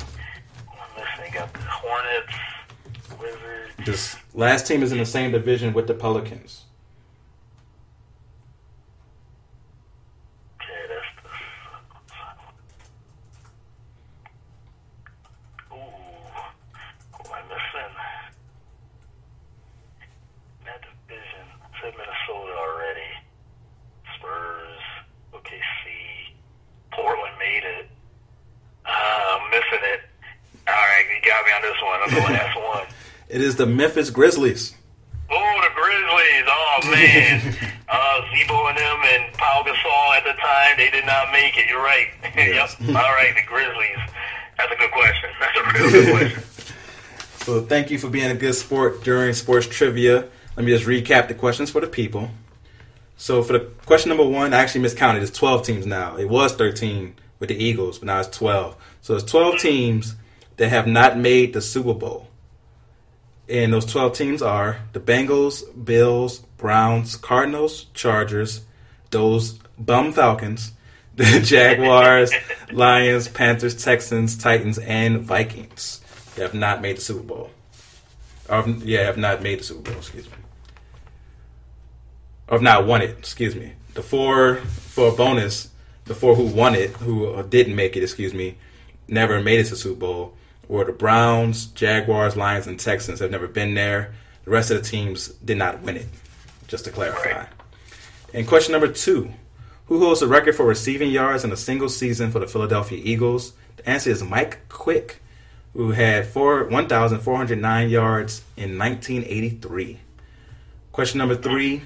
Speaker 2: I'm missing. Got the Hornets, Wizards.
Speaker 1: This last team is in the same division with the Pelicans.
Speaker 2: Minnesota already. Spurs, OKC, Portland made it. I'm missing it. All right, you got me on this one. That's the last one.
Speaker 1: It is the Memphis Grizzlies.
Speaker 2: Oh, the Grizzlies. Oh, man. Zebo and them and Pau Gasol at the time, they did not make it. You're right.
Speaker 1: Yes.
Speaker 2: Yep. All right, the Grizzlies. That's a good question. That's a real good question.
Speaker 1: So thank you for being a good sport during sports trivia. Let me just recap the questions for the people. So for the question number 1, I actually miscounted. It's 12 teams now. It was 13 with the Eagles, but now it's 12. So it's 12 teams that have not made the Super Bowl. And those 12 teams are the Bengals, Bills, Browns, Cardinals, Chargers, those bum Falcons, the Jaguars, Lions, Panthers, Texans, Titans, and Vikings. They have not made the Super Bowl. Have not made the Super Bowl, excuse me. Or have not won it, excuse me. The 4, for a bonus, the 4 who won it, who didn't make it, excuse me, never made it to the Super Bowl, were the Browns, Jaguars, Lions, and Texans. Have never been there. The rest of the teams did not win it, just to clarify.
Speaker 2: Right. And
Speaker 1: question number 2, who holds the record for receiving yards in a single season for the Philadelphia Eagles? The answer is Mike Quick, who had 1,409 yards in 1983. Question number 3,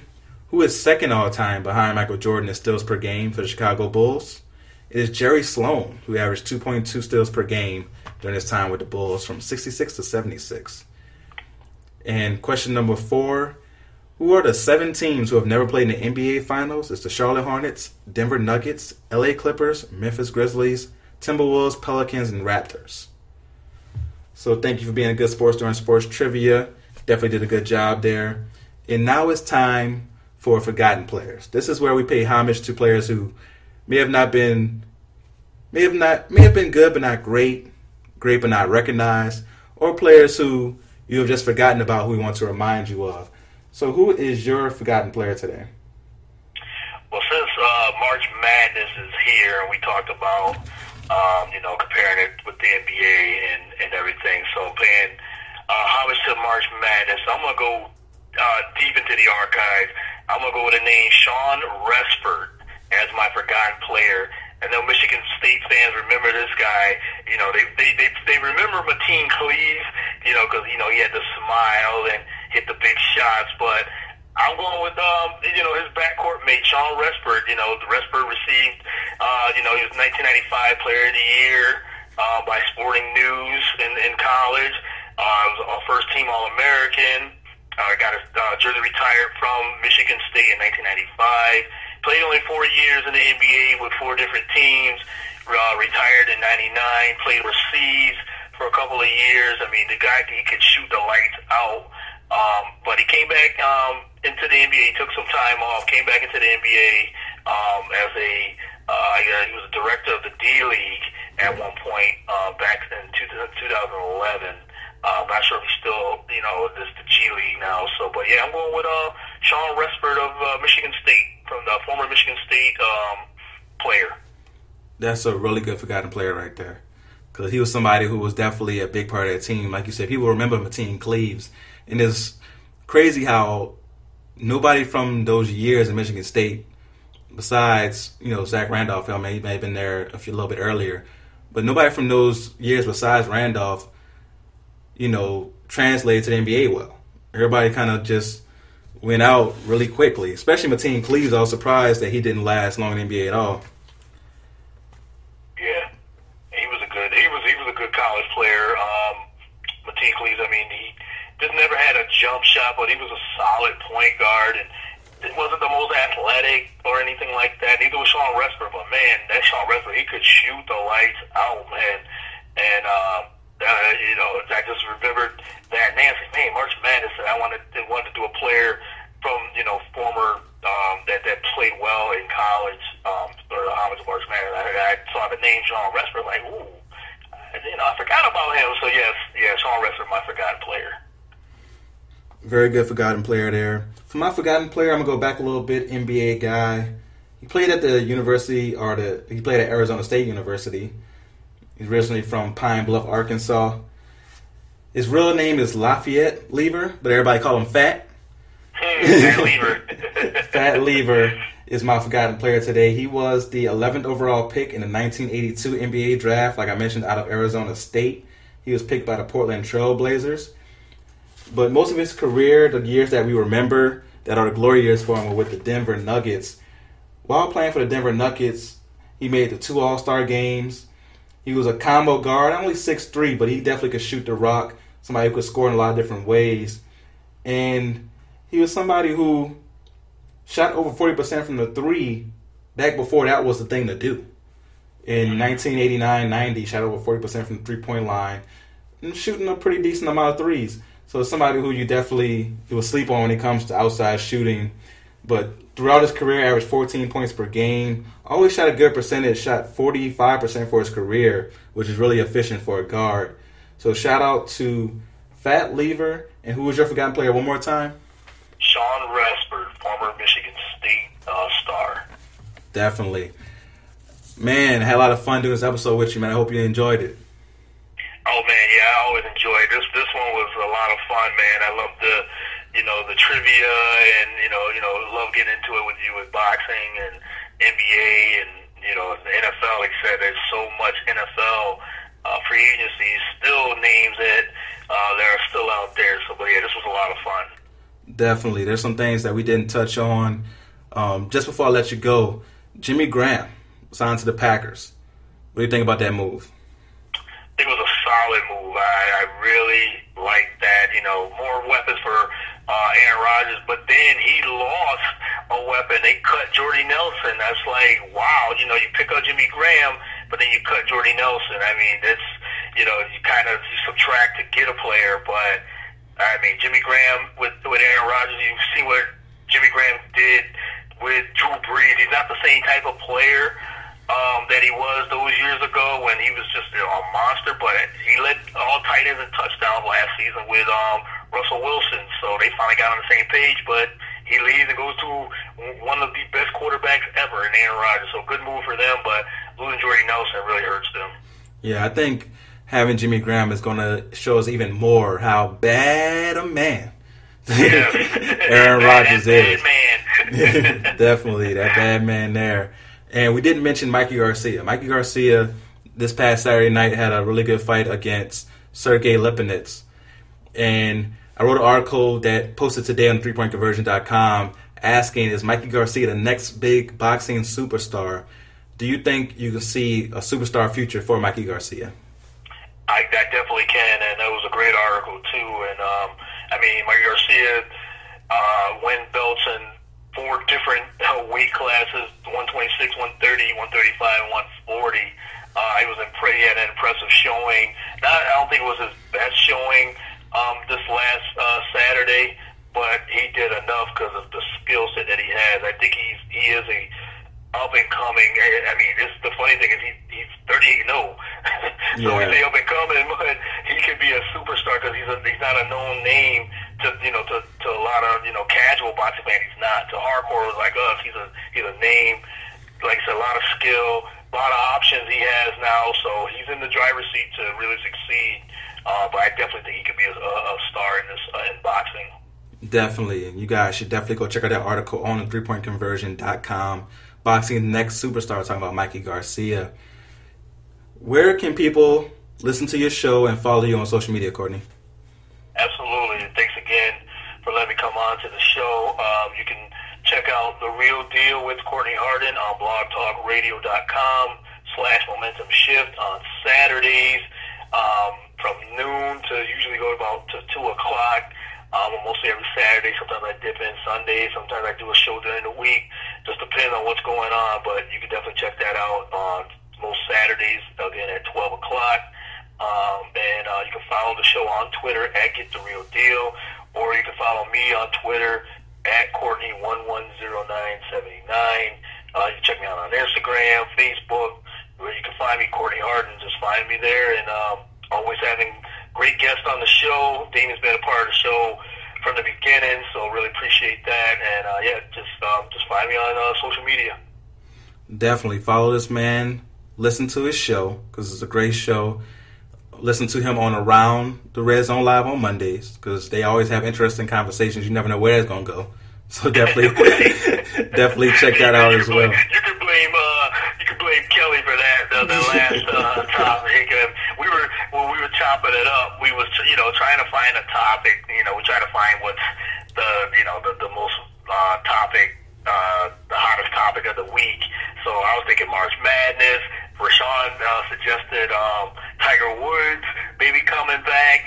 Speaker 1: who is second all-time behind Michael Jordan in steals per game for the Chicago Bulls? It is Jerry Sloan, who averaged 2.2 steals per game during his time with the Bulls from 66 to 76. And question number 4, who are the 7 teams who have never played in the NBA Finals? It's the Charlotte Hornets, Denver Nuggets, LA Clippers, Memphis Grizzlies, Timberwolves, Pelicans, and Raptors. So thank you for being a good sports during sports trivia. Definitely did a good job there. And now it's time for forgotten players. This is where we pay homage to players who may have been good but not great but not recognized, or players who you have just forgotten about who we want to remind you of. So who is your forgotten player today?
Speaker 2: Well, since March Madness is here, and we talked about comparing it with the NBA and everything, so paying homage to March Madness, I'm going to go deep into the archives. I'm going to go with the name Sean Respert as my forgotten player. I know Michigan State fans remember this guy. they remember Mateen Cleaves, because he had the smile and hit the big shots. But I'm going with his backcourt mate Sean Rexford. The Rexford received he was 1995 Player of the Year by Sporting News in college. Was a first team All-American. Got his jersey retired from Michigan State in 1995. Played only 4 years in the NBA with 4 different teams. Retired in 99. Played overseas for a couple of years. I mean, the guy, he could shoot the lights out. But he came back into the NBA. He took some time off. Came back into the NBA as he was a director of the D League at one point back in 2011. Not sure if he's still, this the G League now. So, but yeah, I'm going with Sean Rexford of Michigan State, from the former Michigan State player.
Speaker 1: That's a really good forgotten player right there, because he was somebody who was definitely a big part of that team. Like you said, people remember Mateen Cleaves, and it's crazy how nobody from those years in Michigan State, besides Zach Randolph, he may have been there a little bit earlier, but nobody from those years besides Randolph, translated to the NBA well. Everybody kind of just went out really quickly, especially Mateen Cleaves. I was surprised that he didn't last long in the NBA at all.
Speaker 2: Yeah, he was a good college player. Mateen Cleaves, I mean, he just never had a jump shot, but he was a solid point guard, and it wasn't the most athletic or anything like that. Neither was Sean Rexford, but man, that Sean Rexford, he could shoot the lights out, man. And I just remembered that Nancy, man, March Madness. I wanted to do a player from former that played well in college for the homage of March Madness. I saw the name Sean Rexford, like, ooh, I forgot about him. So yes, Sean Rexford, my forgotten player.
Speaker 1: Very good forgotten player there. For my forgotten player, I'm gonna go back a little bit. NBA guy. He played at the university, he played at Arizona State University. He's originally from Pine Bluff, Arkansas. His real name is Lafayette Lever, but everybody call him Fat.
Speaker 2: Fat Lever.
Speaker 1: Fat Lever is my forgotten player today. He was the 11th overall pick in the 1982 NBA draft, like I mentioned, out of Arizona State. He was picked by the Portland Trail Blazers. But most of his career, the years that we remember that are the glory years for him, were with the Denver Nuggets. While playing for the Denver Nuggets, he made the 2 All-Star games. He was a combo guard, only 6'3", but he definitely could shoot the rock. Somebody who could score in a lot of different ways. And he was somebody who shot over 40% from the 3 back before that was the thing to do. In 1989-90, shot over 40% from the 3-point line and shooting a pretty decent amount of 3s. So it's somebody who you will sleep on when it comes to outside shooting. But throughout his career, averaged 14 points per game. Always shot a good percentage, shot 45% for his career, which is really efficient for a guard. So shout out to Fat Lever. And who was your forgotten player one more time?
Speaker 2: Sean Rexford, former Michigan State star.
Speaker 1: Definitely. Man, I had a lot of fun doing this episode with you, man. I hope you enjoyed it.
Speaker 2: Oh, man, yeah, I always enjoy it. This one was a lot of fun, man. I love the trivia and, love getting into it with you with boxing and NBA and, the NFL. Like I said, there's so much NFL free agency, still names that are still out there. So, but yeah, this was a lot of fun.
Speaker 1: Definitely. There's some things that we didn't touch on. Just before I let you go, Jimmy Graham signed to the Packers. What do you think about that move?
Speaker 2: It was a solid move. I really liked that. More weapons for Aaron Rodgers, but then he lost a weapon. They cut Jordy Nelson. That's like, wow. You pick up Jimmy Graham, but then you cut Jordy Nelson. I mean, that's you kind of subtract to get a player. But I mean, Jimmy Graham with Aaron Rodgers, you see what Jimmy Graham did with Drew Brees. He's not the same type of player that he was those years ago when he was just a monster, but he led all tight ends and touchdowns last season with Russell Wilson. So they finally got on the same page, but he leaves and goes to one of the best quarterbacks ever in Aaron Rodgers. So good move for them, but losing Jordy Nelson really hurts them.
Speaker 1: Yeah, I think having Jimmy Graham is going to show us even more how bad a man Aaron Rodgers is.
Speaker 2: Man.
Speaker 1: Definitely, that bad man there. And we didn't mention Mikey Garcia. Mikey Garcia this past Saturday night had a really good fight against Sergey Lipinets. And I wrote an article that posted today on 3pointconversion.com asking, is Mikey Garcia the next big boxing superstar? Do you think you can see a superstar future for Mikey Garcia?
Speaker 2: I definitely can, and that was a great article too. And Mikey Garcia won belts in 4 different weight classes: 126, 130, 135, and 140. He had an impressive showing. I don't think it was his best showing this last Saturday, but he did enough because of the skill set that he has. I think he is a up and coming. I mean, the funny thing is he's 38 and 0. So he's up and coming, but he could be a superstar because he's not a known name to a lot of casual boxing fans. He's not. To hardcore like us, he's a name. Like I said, a lot of skill, a lot of options he has now. So he's in the driver's seat to really succeed. But I definitely think he could be a star in boxing.
Speaker 1: Definitely, and you guys should definitely go check out that article on 3pointconversion.com. Boxing Next Superstar, talking about Mikey Garcia. Where can people listen to your show and follow you on social media, Courtney?
Speaker 2: Absolutely. Thanks again for letting me come on to the show. You can check out The Real Deal with Courtney Harden on blogtalkradio.com/momentum shift on Saturdays from noon to usually go about to 2 o'clock. Mostly every Saturday. Sometimes I dip in Sunday. Sometimes I do a show during the week. Just depends on what's going on. But you can definitely check that out on most Saturdays, again, at 12 o'clock. And you can follow the show on Twitter at Get The Real Deal. Or you can follow me on Twitter at Courtney110979. You can check me out on Instagram, Facebook, where you can find me, Courtney Harden. Just find me there. And always having great guests on the show. Damien's been a part of the show from the beginning, so really appreciate that. And just find me on social media.
Speaker 1: Definitely follow this man. Listen to his show because it's a great show. Listen to him on Around the Red Zone Live on Mondays because they always have interesting conversations. You never know where it's gonna go. So definitely, definitely check that out as well.
Speaker 2: You can blame Kelly for that. The last topic. When we were chopping it up, we was trying to find a topic. We try to find what's the most topic, the hottest topic of the week. So I was thinking March Madness. Rashawn suggested Tiger Woods maybe coming back,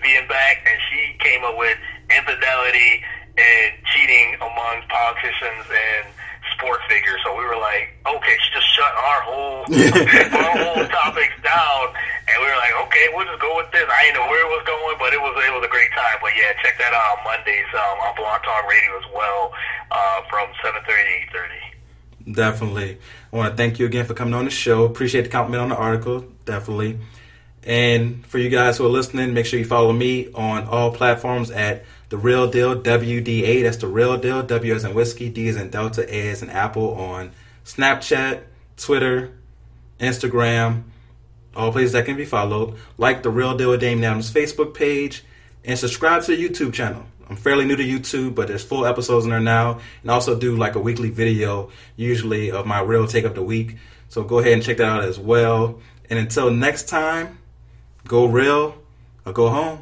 Speaker 2: being back, and she came up with infidelity and cheating among politicians and sports figures. So we were like, okay, she just shut our whole topics down, and we were like, okay, we'll just go with this. I didn't know where it was going, but it was a great time. But yeah, check that out on Mondays on Blog Talk Radio as well, from 7:30 to 8:30.
Speaker 1: Definitely. I want to thank you again for coming on the show. Appreciate the compliment on the article. Definitely. And for you guys who are listening, make sure you follow me on all platforms at The Real Deal WDA. That's The Real Deal. W as in whiskey, D as in Delta, A as in Apple on Snapchat, Twitter, Instagram, all places that can be followed. Like The Real Deal with Damien Adams Facebook page and subscribe to the YouTube channel. I'm fairly new to YouTube, but there's full episodes in there now. And I also do like a weekly video, usually of my real take of the week. So go ahead and check that out as well. And until next time, go real or go home.